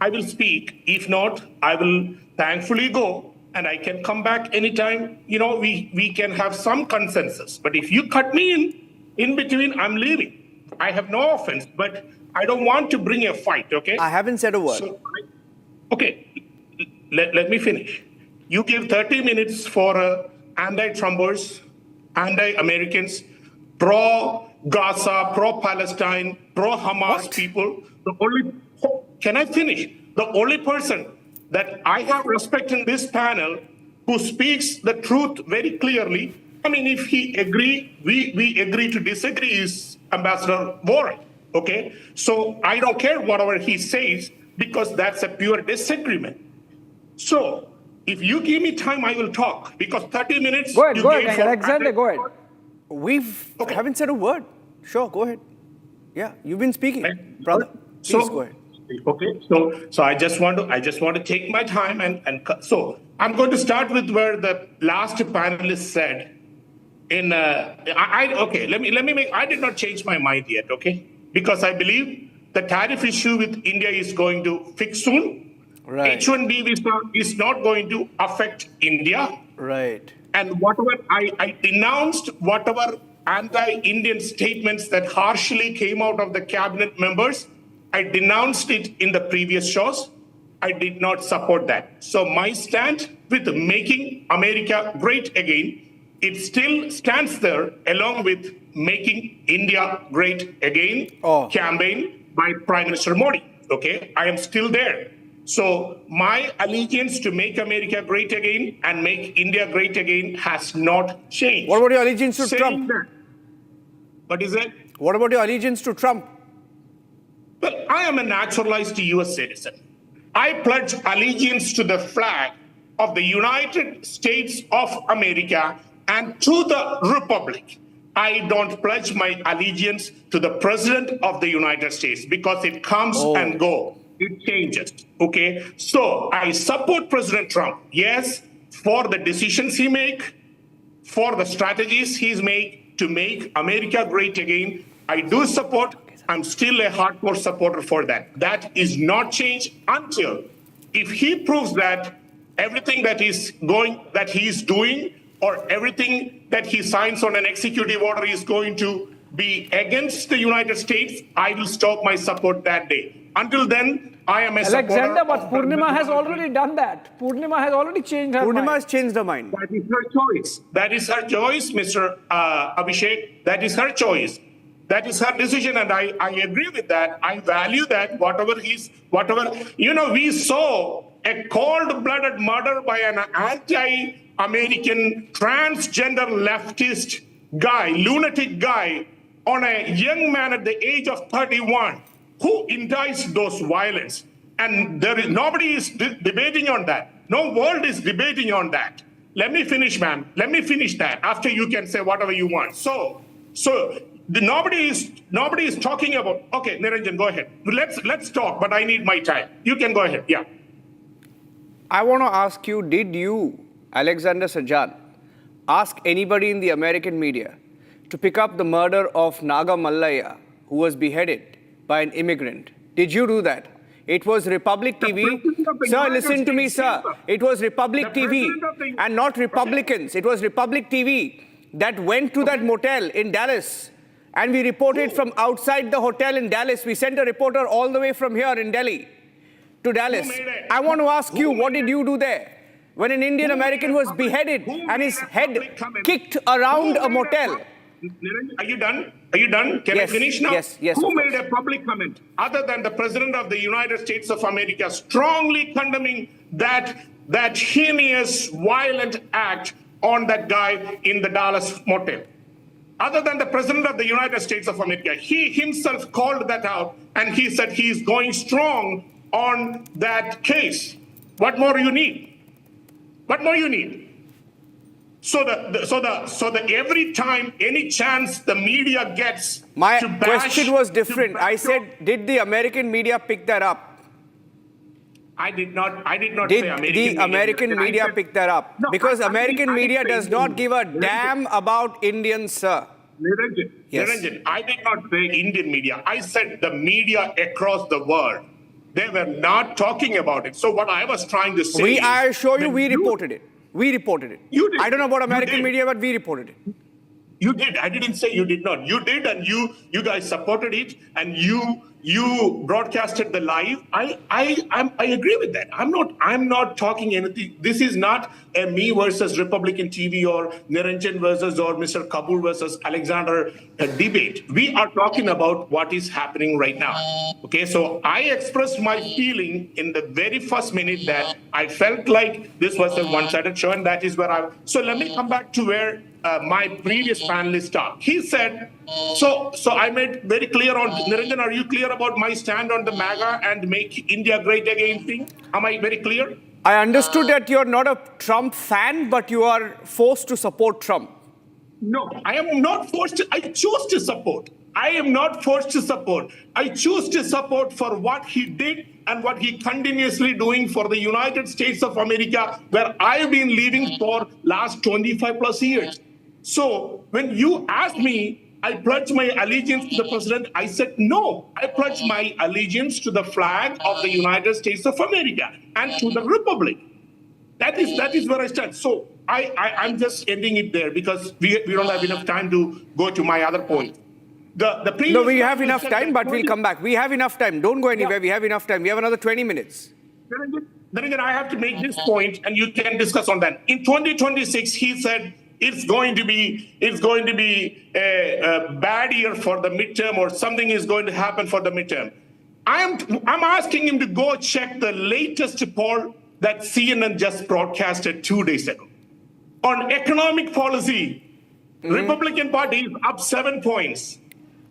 I will speak. If not, I will thankfully go, and I can come back anytime. You know, we can have some consensus. But if you cut me in between, I'm leaving. I have no offense, but I don't want to bring a fight. Okay, I haven't said a word. So, okay, let me finish. You give 30 minutes for anti-Trumpers, anti-Americans, pro-Gaza, pro-Palestine, pro-Hamas people. Can I finish? The only person that I have respect in this panel who speaks the truth very clearly, I mean, if he agree, we agree to disagree, is Ambassador Warren, okay? So I don't care whatever he says, because that's a pure disagreement. So if you give me time, I will talk, because 30 minutes. Go ahead, Alexander, go ahead. Haven't said a word. Sure, go ahead. Yeah, you've been speaking, brother. Please go ahead. Okay, so I just want to take my time and so I'm going to start with where the last panelist said. Let me make. I did not change my mind yet. Okay, because I believe the tariff issue with India is going to fix soon. Right. H-1B visa is not going to affect India. Right. And whatever I denounced, whatever anti-Indian statements that harshly came out of the cabinet members, I denounced it in the previous shows. I did not support that. So my stand with making America great again, it still stands there along with making India great again campaign by Prime Minister Modi. Okay, I am still there. So my allegiance to make America great again and make India great again has not changed. What about your allegiance to Trump? What is it? What about your allegiance to Trump? Well, I am a naturalized US citizen. I pledge allegiance to the flag of the United States of America and to the Republic. I don't pledge my allegiance to the President of the United States because it comes and goes. It changes, okay? So I support President Trump, yes, for the decisions he make, for the strategies he's made to make America great again. I do support. I'm still a hardcore supporter for that. That is not changed until if he proves that everything that he's doing or everything that he signs on an executive order is going to be against the United States, I will stop my support that day. Until then, I am a Alexander, supporter. but Purnima has already done that. Purnima has already changed her mind. Purnima has changed her mind. That is her choice. That is her choice, Mr. Abhishek. That is her choice. That is her decision, and I agree with that. I value that. Whatever, we saw a cold-blooded murder by an anti-American transgender leftist guy, lunatic guy, on a young man at the age of 31 who indicts those violence. And nobody is debating on that. No world is debating on that. Let me finish, man. Let me finish that. After you can say whatever you want. So nobody is talking about. Okay, Niranjan, go ahead. Let's talk, but I need my time. You can go ahead. Yeah. I want to ask you, did you, Alexander Sajjan, ask anybody in the American media to pick up the murder of Naga Mallayya, who was beheaded by an immigrant? Did you do that? It was Republic TV. Sir, listen to me, sir. It was Republic TV and not Republicans. It was Republic TV that went to that motel in Dallas, and we reported from outside the hotel in Dallas. We sent a reporter all the way from here in Delhi to Dallas. I want to ask you, what did you do there when an Indian American was beheaded and his head kicked around a motel? Are you done? Are you done? Can I finish now? Yes. Who made a public comment other than the President of the United States of America strongly condemning that heinous, violent act on that guy in the Dallas motel? Other than the President of the United States of America, he himself called that out, and he said he is going strong on that case. What more you need? What more you need? So every time, any chance the media gets My to bash, question was different. I said, did the American media pick that up? I did not Did say American the American media said, pick that up? No, Because I American didn't media say does not give a Niranjan. damn about Indians, sir. Niranjan, I did not say Indian media. I said the media across the world. They were not talking about it. So what I was trying to say I assure you, we reported it. We reported it. You did. I don't know about American did. media, but we reported it. You did. I didn't say you did not. You did, and you guys supported it, and you broadcasted the live. I agree with that. I'm not talking anything. This is not a me versus Republican TV or Niranjan versus or Mr. Kabul versus Alexander debate. We are talking about what is happening right now. Okay, so I expressed my feeling in the very first minute that I felt like this was a one-sided show, and that is where So let me come back to where my previous panelist talked. He said, so I made very clear on, Niranjan, are you clear about my stand on the MAGA and make India great again thing? Am I very clear? I understood that you're not a Trump fan, but you are forced to support Trump. No, I am not forced to, I choose to support. I am not forced to support. I choose to support for what he did and what he continuously doing for the United States of America, where I've been living for last 25 plus years. So when you asked me, I pledge my allegiance to the president, I said, no, I pledge my allegiance to the flag of the United States of America and to the Republic. That is where I stand. So I'm just ending it there because we don't have enough time to go to my other point. No, we have enough time, but we'll come back. We have enough time. Don't go anywhere. We have enough time. We have another 20 minutes. Then I have to make this point, and you can discuss on that. In 2026, he said it's going to be a bad year for the midterm, or something is going to happen for the midterm. I'm asking him to go check the latest poll that CNN just broadcasted 2 days ago. On economic policy, Republican Party is up 7 points.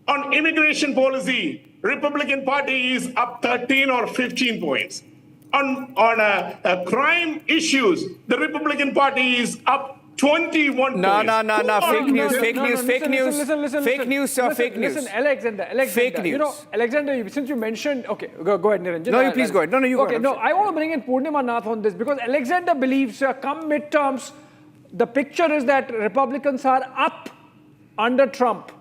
On immigration policy, Republican Party is up 13 or 15 points. On crime issues, the Republican Party is up 21 points. No. Fake news. Listen, Alexander. Fake news. You know, Alexander, since you mentioned, okay, go ahead, Niranjan. No, you please go ahead. No, you go ahead. Okay, no, I want to bring in Purnima Nath on this because Alexander believes come midterms, the picture is that Republicans are up under Trump.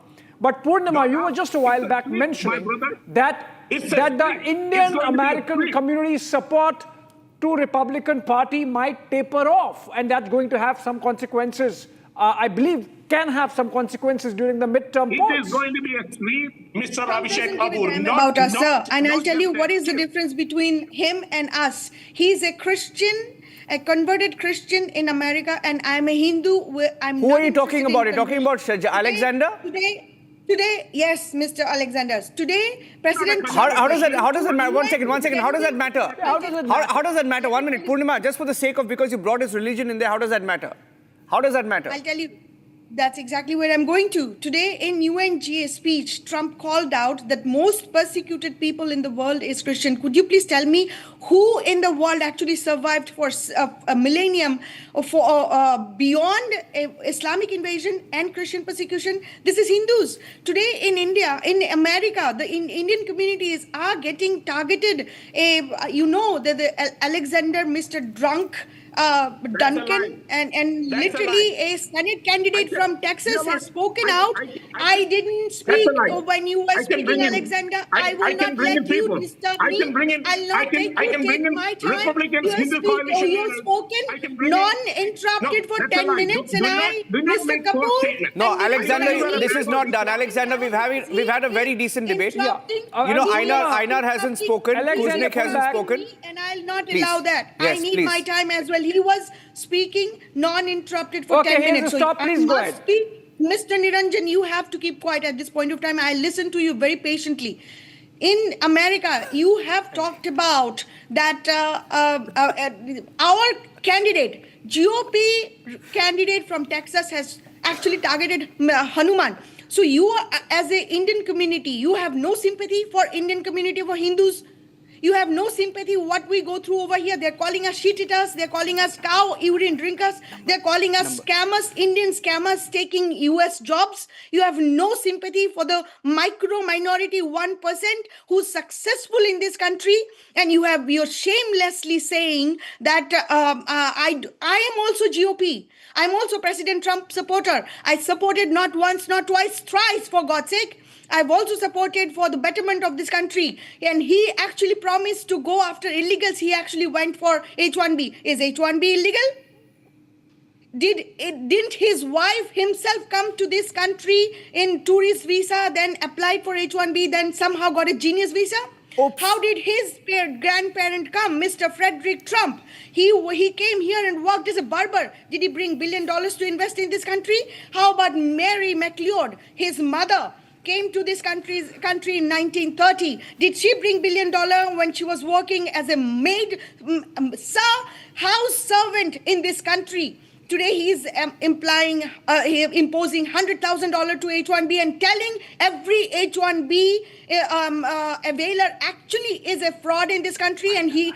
But Purnima, you were just a while back mentioning that the Indian American community's support to Republican Party might taper off, and that's going to have some consequences. I believe can have some consequences during the midterm polls. It is going to be a sweep, Mr. Abhishek Kapoor. About us, sir. And I'll tell you what is the difference between him and us. He's a Christian, a converted Christian in America, and I'm a Hindu. Who are you talking about? You're talking about Alexander? Today, yes, Mr. Alexander. Today, President. How does that matter? One second. How does that matter? How does that matter? 1 minute, Purnima. Just for the sake of because you brought his religion in there, how does that matter? How does that matter? I'll tell you. That's exactly where I'm going to. Today in UNGA speech, Trump called out that most persecuted people in the world is Christian. Could you please tell me who in the world actually survived for a millennium beyond Islamic invasion and Christian persecution? This is Hindus. Today in India, in America, the Indian communities are getting targeted. The Alexander, Mr. Drunk, Duncan, and literally a Senate candidate from Texas has spoken out. I didn't speak when you were speaking, Alexander. I will not let you disturb me. I'll not take my time. You've spoken non-interrupted for 10 minutes, and Mr. Kapoor. No, Alexander, this is not done. Alexander, we've had a very decent debate. Einar hasn't spoken. Kuznik hasn't spoken. And I'll not allow that. I need my time as well. He was speaking non-interrupted for 10 minutes. Stop, please go ahead. Mr. Niranjan, you have to keep quiet at this point of time. I listen to you very patiently. In America, you have talked about that our candidate, GOP candidate from Texas has actually targeted Hanuman. So you are, as an Indian community, you have no sympathy for Indian community, for Hindus. You have no sympathy what we go through over here. They're calling us shit eaters. They're calling us cow urine drinkers. They're calling us scammers, Indian scammers taking US jobs. You have no sympathy for the micro minority 1% who's successful in this country. And you're shamelessly saying that I am also GOP. I'm also President Trump supporter. I supported not once, not twice, thrice, for God's sake. I've also supported for the betterment of this country. And he actually promised to go after illegals. He actually went for H-1B. Is H-1B illegal? Didn't his wife himself come to this country in tourist visa, then applied for H-1B, then somehow got a genius visa? Oops. How did his grandparent come, Mr. Frederick Trump? He came here and worked as a barber. Did he bring $1 billion to invest in this country? How about Mary McLeod, his mother? Came to this country in 1930. Did she bring $1 billion when she was working as a maid, house servant in this country? Today he is imposing $100,000 to H-1B and telling every H-1B availer actually is a fraud in this country, and he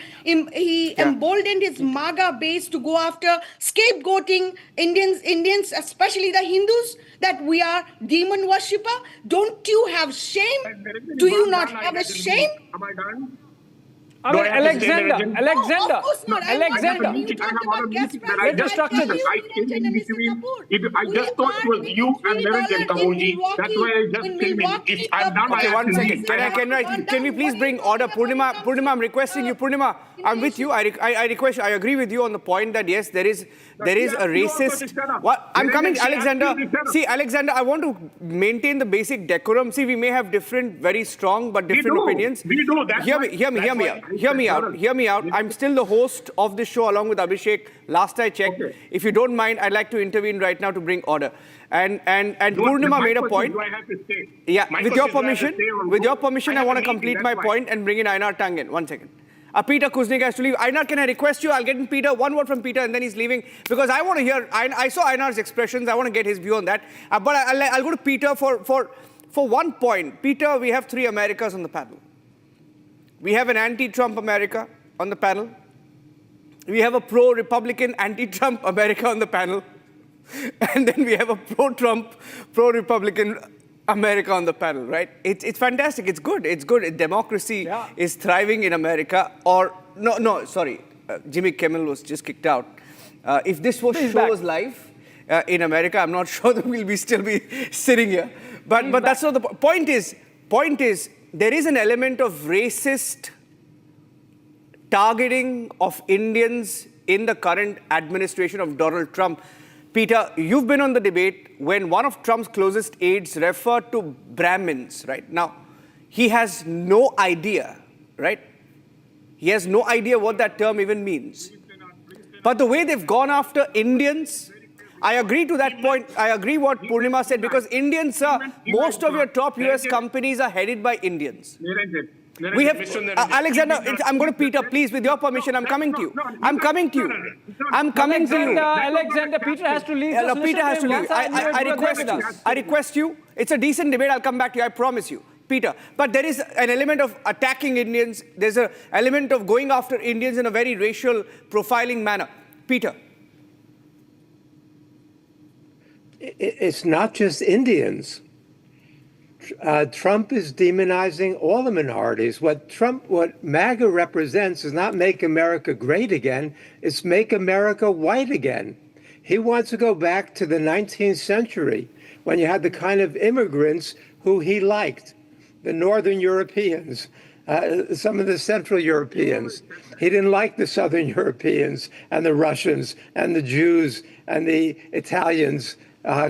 emboldened his MAGA base to go after scapegoating Indians, especially the Hindus, that we are demon worshipper. Don't you have shame? Do you not have a shame? Am I done? I mean, Alexander. Of course not. Alexander. Let us structure this. I just thought it was you and Niranjan Kapoorji. That's why I just came in. If I'm done, Okay, 1 second. Can we please bring order? Purnima, I'm requesting you. Purnima, I'm with you. I agree with you on the point that yes, there is a racist. What? I'm coming, Alexander. See, Alexander, I want to maintain the basic decorum. See, we may have different, very strong but different opinions. We do. Hear me out. I'm still the host of this show along with Abhishek. Last I checked. Okay. If you don't mind, I'd like to intervene right now to bring order. And Purnima made a point. Yeah, with your permission, I want to complete my point and bring in Einar Tangen. 1 second. Peter Kuznick has to leave. Einar, can I request you? I'll get in Peter. One word from Peter and then he's leaving. Because I want to hear, I saw Einar's expressions. I want to get his view on that. But I'll go to Peter for 1 point. Peter, we have 3 Americas on the panel. We have an anti-Trump America on the panel. We have a pro-Republican anti-Trump America on the panel. And then we have a pro-Trump, pro-Republican America on the panel, right? It's fantastic. It's good. Democracy is thriving in America. Jimmy Kimmel was just kicked out. If this show was live in America, I'm not sure that we'll still be sitting here. But that's not the point. Point is, there is an element of racist targeting of Indians in the current administration of Donald Trump. Peter, you've been on the debate when one of Trump's closest aides referred to Brahmins, right? Now, he has no idea, right? He has no idea what that term even means. But the way they've gone after Indians, I agree to that point. I agree what Purnima said, because Indians, most of your top US companies are headed by Indians. We have, Alexander, I'm going to Peter, please, with your permission, I'm coming to you. Alexander, Peter has to leave. Peter has to leave. I request you. It's a decent debate. I'll come back to you. I promise you. Peter, but there is an element of attacking Indians. There's an element of going after Indians in a very racial profiling manner. Peter. It's not just Indians. Trump is demonizing all the minorities. What MAGA represents is not make America great again, it's make America white again. He wants to go back to the 19th century when you had the kind of immigrants who he liked, the Northern Europeans, some of the Central Europeans. He didn't like the Southern Europeans and the Russians and the Jews and the Italians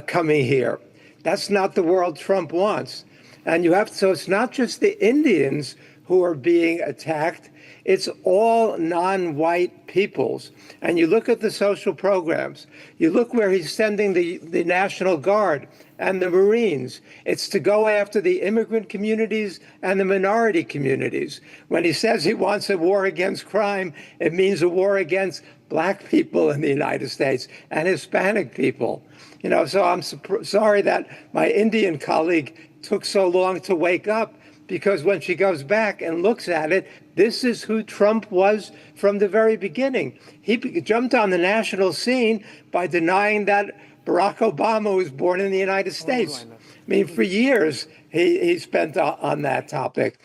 coming here. That's not the world Trump wants. And so it's not just the Indians who are being attacked, it's all non-white peoples. And you look at the social programs, you look where he's sending the National Guard and the Marines. It's to go after the immigrant communities and the minority communities. When he says he wants a war against crime, it means a war against Black people in the United States and Hispanic people. So I'm sorry that my Indian colleague took so long to wake up, because when she goes back and looks at it, this is who Trump was from the very beginning. He jumped on the national scene by denying that Barack Obama was born in the United States. I mean, for years, he spent on that topic.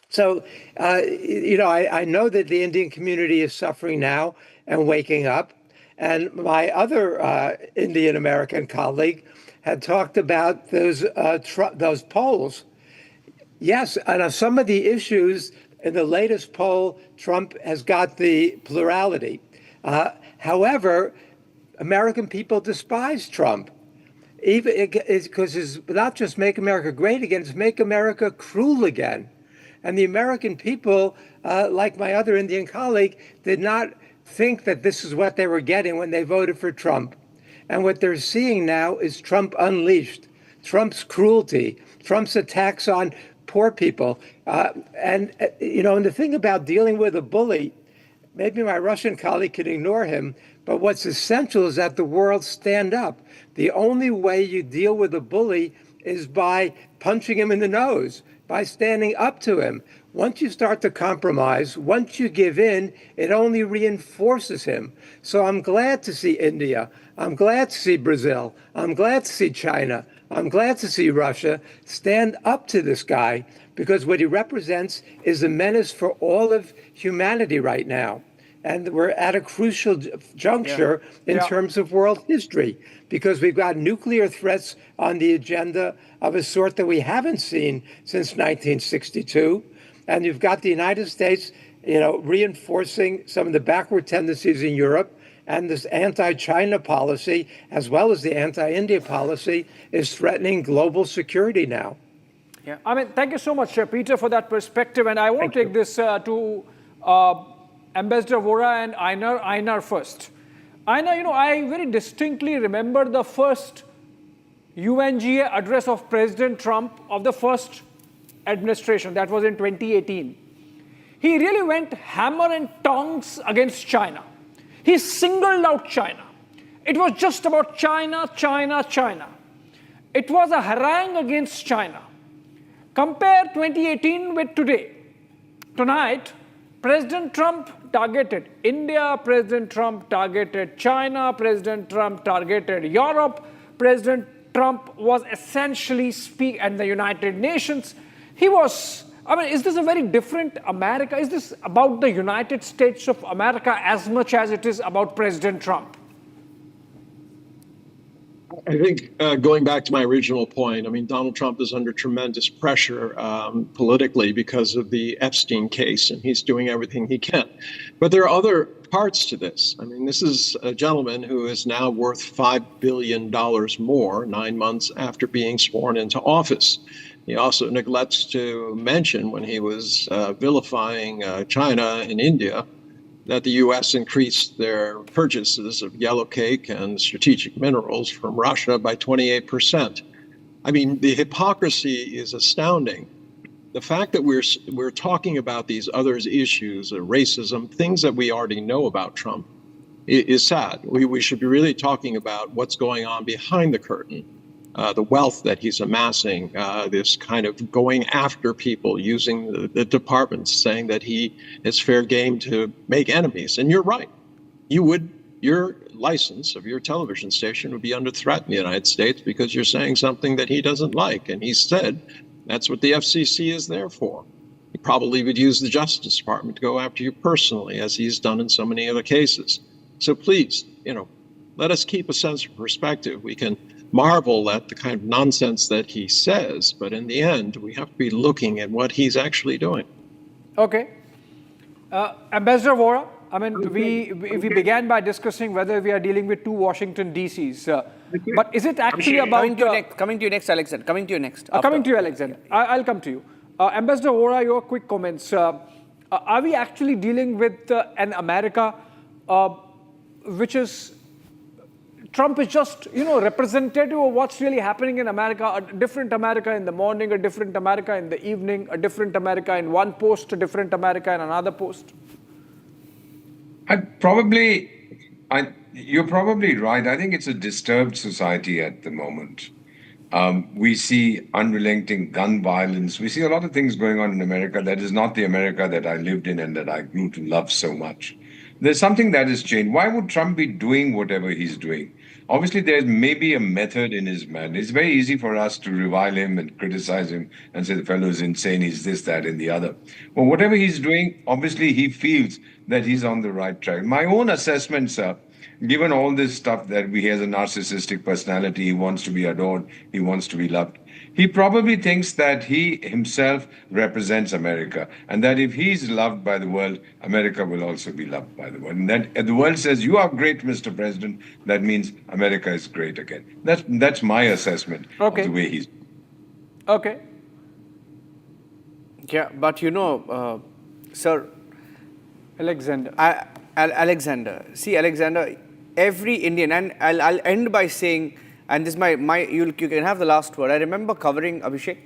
So, I know that the Indian community is suffering now and waking up. And my other Indian American colleague had talked about those polls. Yes, and on some of the issues in the latest poll, Trump has got the plurality. However, American people despise Trump. Even because it's not just make America great again, it's make America cruel again. And the American people, like my other Indian colleague, did not think that this is what they were getting when they voted for Trump. And what they're seeing now is Trump unleashed, Trump's cruelty, Trump's attacks on poor people. And the thing about dealing with a bully, maybe my Russian colleague could ignore him, but what's essential is that the world stand up. The only way you deal with a bully is by punching him in the nose, by standing up to him. Once you start to compromise, once you give in, it only reinforces him. So I'm glad to see India. I'm glad to see Brazil. I'm glad to see China. I'm glad to see Russia stand up to this guy, because what he represents is a menace for all of humanity right now. And we're at a crucial juncture in terms of world history, because we've got nuclear threats on the agenda of a sort that we haven't seen since 1962. And you've got the United States, reinforcing some of the backward tendencies in Europe. And this anti-China policy, as well as the anti-India policy, is threatening global security now. Yeah, thank you so much, Peter, for that perspective. And I want to take this to Ambassador Vora and Einar first. Einar, I very distinctly remember the first UNGA address of President Trump of the first administration. That was in 2018. He really went hammer and tongs against China. He singled out China. It was just about China, China, China. It was a harangue against China. Compare 2018 with today. Tonight, President Trump targeted India, President Trump targeted China, President Trump targeted Europe, President Trump was essentially and the United Nations. He was, is this a very different America? Is this about the United States of America as much as it is about President Trump? I think going back to my original point, Donald Trump is under tremendous pressure politically because of the Epstein case, and he's doing everything he can. But there are other parts to this. This is a gentleman who is now worth $5 billion more 9 months after being sworn into office. He also neglects to mention, when he was vilifying China and India, that the U.S. increased their purchases of yellow cake and strategic minerals from Russia by 28%. The hypocrisy is astounding. The fact that we're talking about these other issues, racism, things that we already know about Trump, is sad. We should be really talking about what's going on behind the curtain. The wealth that he's amassing, this kind of going after people, using the departments, saying that he is fair game to make enemies. And you're right. Your license of your television station would be under threat in the United States because you're saying something that he doesn't like. And he said that's what the FCC is there for. He probably would use the Justice Department to go after you personally, as he's done in so many other cases. So please, let us keep a sense of perspective. We can marvel at the kind of nonsense that he says, but in the end, we have to be looking at what he's actually doing. Okay. Ambassador Vora, we began by discussing whether we are dealing with two Washington DCs. But is it actually about... Coming to you next, Alexander. Coming to you next. Coming to you, Alexander. I'll come to you. Ambassador Vora, your quick comments. Are we actually dealing with an America which is... Trump is just, representative of what's really happening in America, a different America in the morning, a different America in the evening, a different America in one post, a different America in another post? You're probably right. I think it's a disturbed society at the moment. We see unrelenting gun violence. We see a lot of things going on in America that is not the America that I lived in and that I grew to love so much. There's something that has changed. Why would Trump be doing whatever he's doing? Obviously, there's maybe a method in his madness. It's very easy for us to revile him and criticize him and say the fellow is insane, he's this, that, and the other. Well, whatever he's doing, obviously he feels that he's on the right track. My own assessment, sir, given all this stuff that he has a narcissistic personality, he wants to be adored, he wants to be loved, he probably thinks that he himself represents America, and that if he's loved by the world, America will also be loved by the world. And that if the world says, you are great, Mr. President, that means America is great again. That's my assessment of the way he's... Okay. Yeah, but you know, sir... Alexander. Alexander. See, Alexander, every Indian, and I'll end by saying, and this is you can have the last word. I remember covering Abhishek,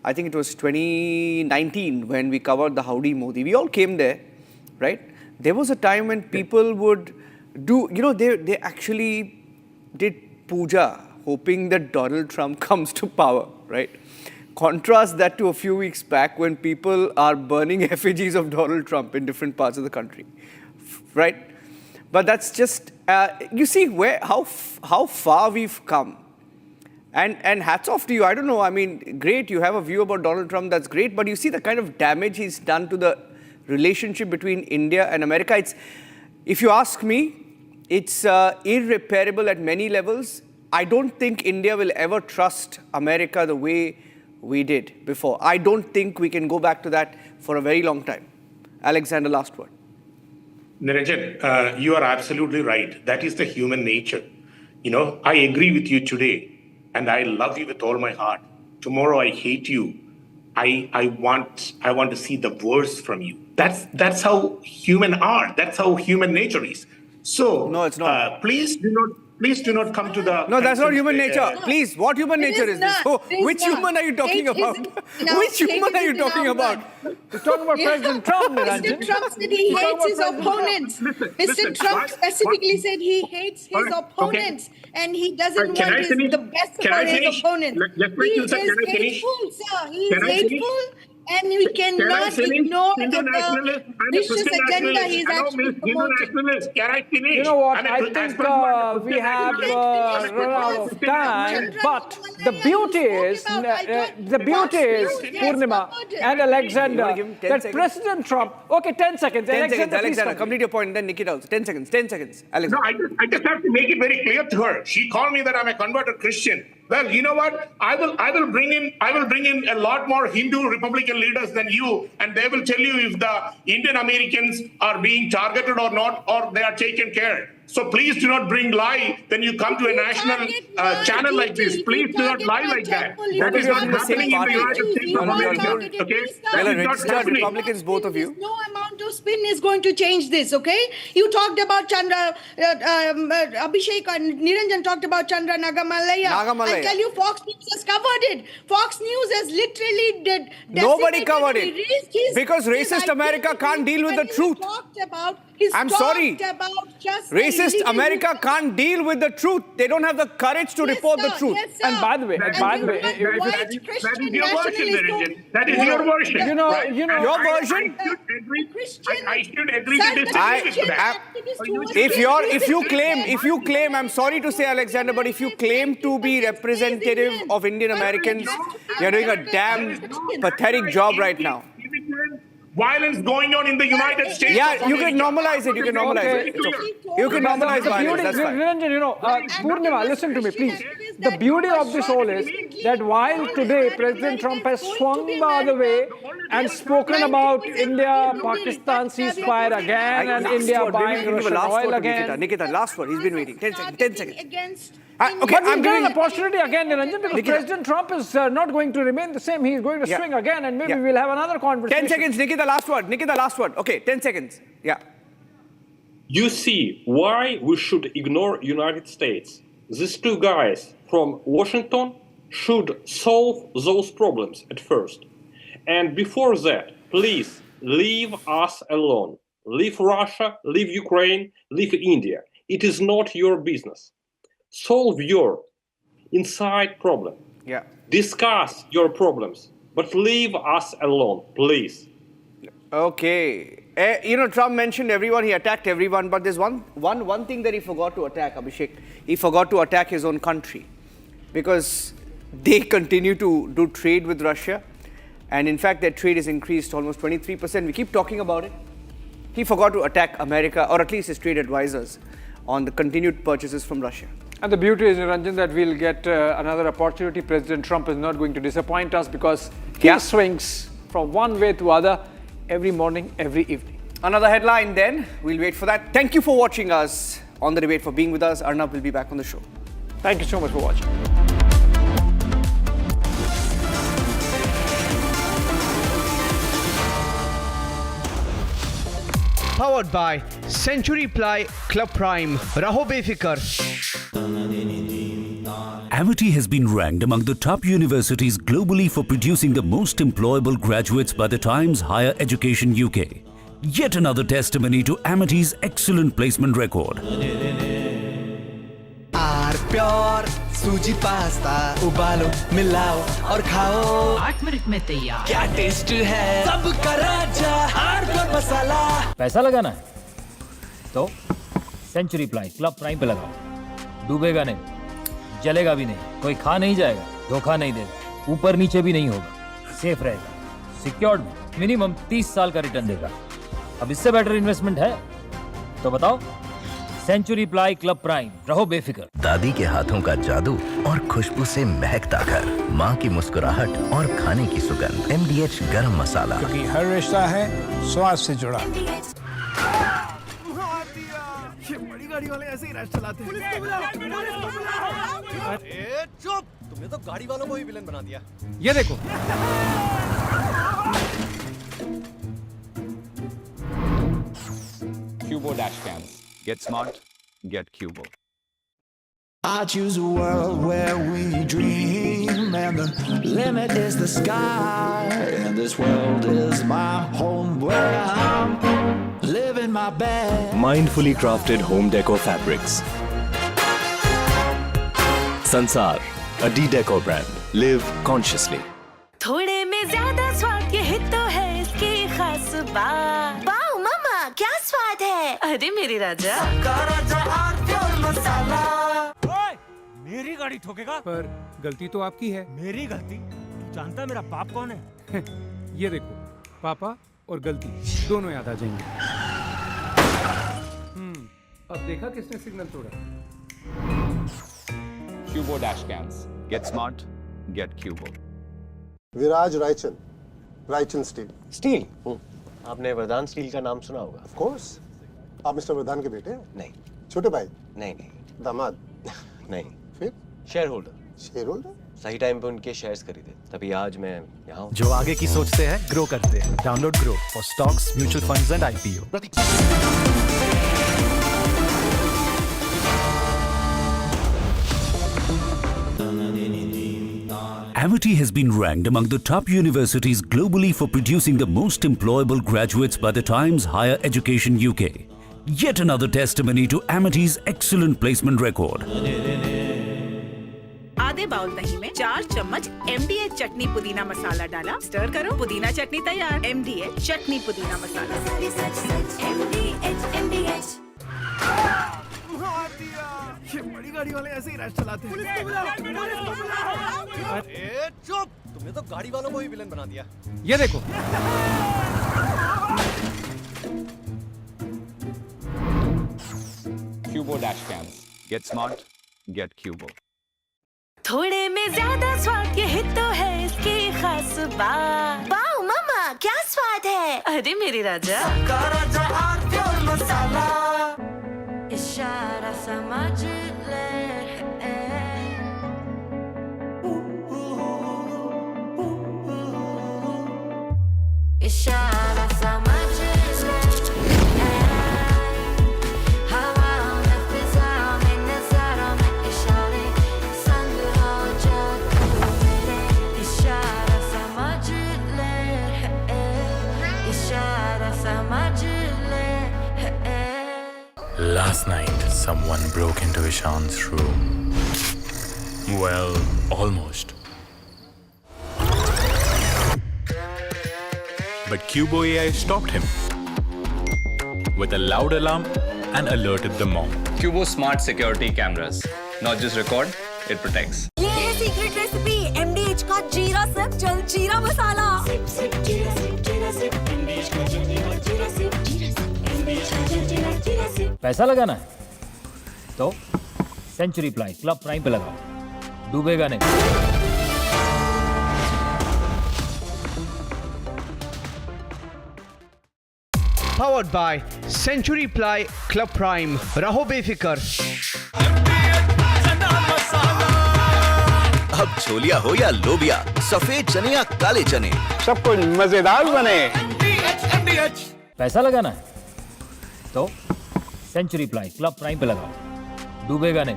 I think it was 2019 when we covered the Howdy Modi. We all came there, right? There was a time when people would do, you know, they actually did puja, hoping that Donald Trump comes to power, right? Contrast that to a few weeks back when people are burning effigies of Donald Trump in different parts of the country, right? But that's just, you see how far we've come. And hats off to you. I don't know, I mean, great, you have a view about Donald Trump, that's great, but you see the kind of damage he's done to the relationship between India and America. If you ask me, it's irreparable at many levels. I don't think India will ever trust America the way we did before. I don't think we can go back to that for a very long time. Alexander, last word. Niranjan, you are absolutely right. That is the human nature. You know, I agree with you today, and I love you with all my heart. Tomorrow I hate you. I want to see the worst from you. That's how human are. That's how human nature is. So no, it's not. Please do not come to the... No, that's not human nature. Please, what human nature is this? So, which human are you talking about? Which human are you talking about? You're talking about President Trump, Niranjan. Mr. Trump said he hates his opponents. Mr. Trump specifically said he hates his opponents. And he doesn't want the best for his opponents. He is hateful, sir. He is hateful. And we cannot ignore the vicious agenda he's actually promoting. Can I finish? You know what? I think we have run out of time. But the beauty is, Purnima and Alexander, that President Trump... Okay, 10 seconds. 10 seconds, Alexander, complete your point, then Nikita also. 10 seconds, Alexander. No, I just have to make it very clear to her. She called me that I'm a converted Christian. Well, you know what? I will bring in a lot more Hindu Republican leaders than you, and they will tell you if the Indian Americans are being targeted or not, or they are taken care. So please do not bring lie when you come to a national channel like this. Please do not lie like that. That is not happening in the United States of America. Okay? Well, registered Republicans, both of you. No amount of spin is going to change this, okay? You talked about Chandra, Abhishek and Niranjan talked about Chandra Nagamalaya. I tell you, Fox News has covered it. Fox News has literally nobody covered it. Because racist America can't deal with the truth. I'm sorry. Racist America can't deal with the truth. They don't have the courage to report the truth. Yes, and by the way, that is your version, Niranjan. That is your version. You know, your version. I should agree to disagree. If you claim, I'm sorry to say, Alexander, but if you claim to be representative of Indian Americans, you're doing a damn pathetic job right now. Violence going on in the United States. Yeah, you can normalize it. You can normalize it. It's okay. You can normalize violence. That's fine. Niranjan, you know, Purnima, listen to me, please. The beauty of this all is that while today President Trump has swung the other way and spoken about India, Pakistan ceasefire again, and India buying Russian oil again. Nikita, last word. He's been waiting. 10 seconds. Okay, I'm giving an opportunity again, Niranjan, because President Trump is not going to remain the same. He's going to swing again, and maybe we'll have another conversation. 10 seconds, Nikita, last word. Okay, 10 seconds. Yeah. You see why we should ignore United States. These two guys from Washington should solve those problems at first. And before that, please leave us alone. Leave Russia, leave Ukraine, leave India. It is not your business. Solve your inside problem. Yeah. Discuss your problems, but leave us alone, please. Okay. Trump mentioned everyone, he attacked everyone, but there's one thing that he forgot to attack, Abhishek. He forgot to attack his own country because they continue to do trade with Russia. And in fact, their trade has increased almost 23%. We keep talking about it. He forgot to attack America, or at least his trade advisors, on the continued purchases from Russia. And the beauty is, Niranjan, that we'll get another opportunity. President Trump is not going to disappoint us because he swings from one way to other every morning, every evening. Another headline then. We'll wait for that. Thank you for watching us on The Debate, for being with us. Arnab will be back on the show. Thank you so much for watching. Powered by Century Ply Club Prime. Raho befikar. Amity has been ranked among the top universities globally for producing the most employable graduates by the Times Higher Education UK. Yet another testimony to Amity's excellent placement record. Pure सूजी pasta उबालो मिलाओ और खाओ 8 minute में तैयार क्या test है सबका राजा pure मसाला पैसा लगाना है तो सेंचुरी प्लाई क्लब प्राइम पे लगाओ डूबेगा नहीं जलेगा भी नहीं कोई खा नहीं जाएगा धोखा नहीं देगा ऊपर नीचे भी नहीं होगा सेफ रहेगा सिक्योर्ड मिनिमम 30 साल का रिटर्न देगा अब इससे बेटर इन्वेस्टमेंट है तो बताओ सेंचुरी प्लाई क्लब प्राइम रहो बेफिक्र दादी के हाथों का जादू और खुशबू से महकता घर माँ की मुस्कुराहट और खाने की सुगंध MDH गरम मसाला क्योंकि हर रिश्ता है स्वाद से जुड़ा ये बड़ी गाड़ी वाले ऐसे ही रश चलाते हैं चुप तुमने तो गाड़ी वालों को ही विलन बना दिया ये देखो Cubo dash cams. Get smart, get Cubo. I choose a world where we dream and the limit is the sky and this world is my home where I'm living my best. Mindfully crafted home decor fabrics. Sansar, a D-Decor brand. Live consciously. थोड़े में ज्यादा स्वाद ये हित तो है इसकी खास बात वाओ मामा क्या स्वाद है अरे मेरे राजा ओए, मेरी गाड़ी ठोकेगा पर गलती तो आपकी है मेरी गलती जानता है मेरा बाप कौन है ये देखो पापा और गलती दोनों याद आ जाएंगे अब देखा किसने सिग्नल तोड़ा Cubo dash cams. Get smart, get Cubo. विराज रायचन स्टील आपने वरदान स्टील का नाम सुना होगा ऑफ कोर्स आप मिस्टर वरदान के बेटे हैं नहीं छोटे भाई नहीं दामाद नहीं फिर शेयर होल्डर सही टाइम पे उनके शेयर्स खरीदे तभी आज मैं यहाँ हूँ जो आगे की सोचते हैं ग्रो करते हैं download grow for stocks mutual funds and IPO Amity has been ranked among the top universities globally for producing the most employable graduates by the Times Higher Education UK. Yet another testimony to Amity's excellent placement record. आधे bowl दही में 4 चम्मच MDH चटनी पुदीना मसाला डाला stir करो पुदीना चटनी तैयार MDH चटनी पुदीना मसाला MDH ये बड़ी गाड़ी वाले ऐसे ही रश चलाते हैं चुप तुमने तो गाड़ी वालों को ही विलन बना दिया ये देखो Cubo dash cams. Get smart, get Cubo. थोड़े में ज्यादा स्वाद ये हित तो है इसकी खास बात वाओ मामा क्या स्वाद है अरे मेरे राजा इशारा समझ ले इशारा समझ ले हवा में फिजा में नजारा में इशारे संग हो जा तू मेरे इशारा समझ ले इशारा समझ ले Last night, someone broke into Ishan's room. Well, almost. But Cubo AI stopped him with a loud alarm and alerted the mom. Cubo smart security cameras. Not just record, it protects. ये है secret recipe MDH का जीरा SIP जल जीरा मसाला। पैसा लगाना है तो सेंचुरी प्लाई क्लब प्राइम पे लगाओ, डूबेगा नहीं। Powered by Century Ply Club Prime. रहो बेफिक्र। अब छोलिया हो या लोबिया, सफेद चने या काले चने, सब कुछ मजेदार बने। पैसा लगाना है तो सेंचुरी प्लाई क्लब प्राइम पे लगाओ, डूबेगा नहीं,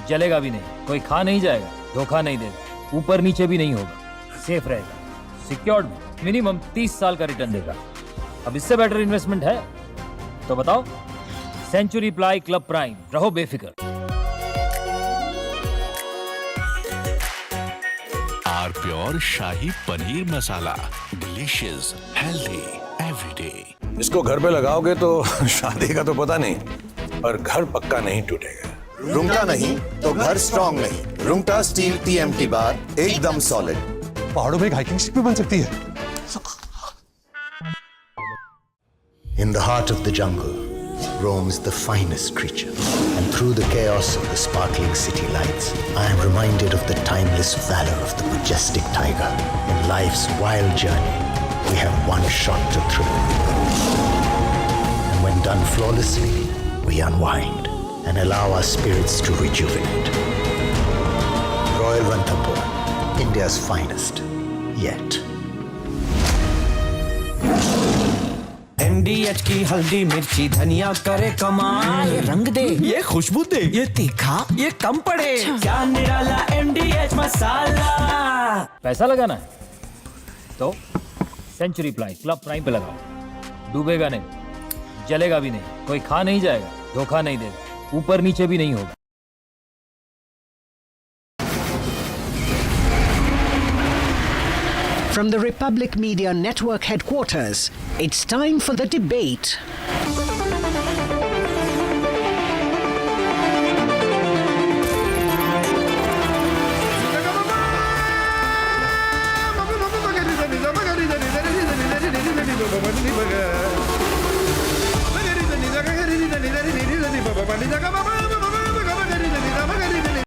जलेगा भी नहीं, कोई खा नहीं जाएगा, धोखा नहीं देगा, ऊपर नीचे भी नहीं होगा, सेफ रहेगा, सिक्योर्ड, मिनिमम 30 साल का रिटर्न देगा। अब इससे बेटर इन्वेस्टमेंट है तो बताओ। सेंचुरी प्लाई क्लब प्राइम, रहो बेफिक्र। R pure shahi paneer masala, delicious, healthy everyday. इसको घर पे लगाओगे तो शादी का तो पता नहीं, पर घर पक्का नहीं टूटेगा। रुंगटा नहीं तो घर स्ट्रॉन्ग नहीं। रुंगटा स्टील TMT बार एकदम सॉलिड। पहाड़ों में एक हाइकिंग स्टिक भी बन सकती है। In the heart of the jungle roams the finest creature, and through the chaos of the sparkling city lights, I am reminded of the timeless valor of the majestic tiger. In life's wild journey, we have one shot to thrill. And when done flawlessly, we unwind and allow our spirits to rejuvenate. Royal Ranthambore, India's finest, yet. MDH की हल्दी मिर्ची धनिया करे कमाल, ये रंग दे, ये खुशबू दे, ये तीखा, ये कम पड़े, क्या निराला MDH मसाला। पैसा लगाना है तो सेंचुरी प्लाई क्लब प्राइम पे लगाओ, डूबेगा नहीं, जलेगा भी नहीं, कोई खा नहीं जाएगा, धोखा नहीं देगा, ऊपर नीचे भी नहीं होगा। From the Republic Media Network headquarters, it's time for the debate.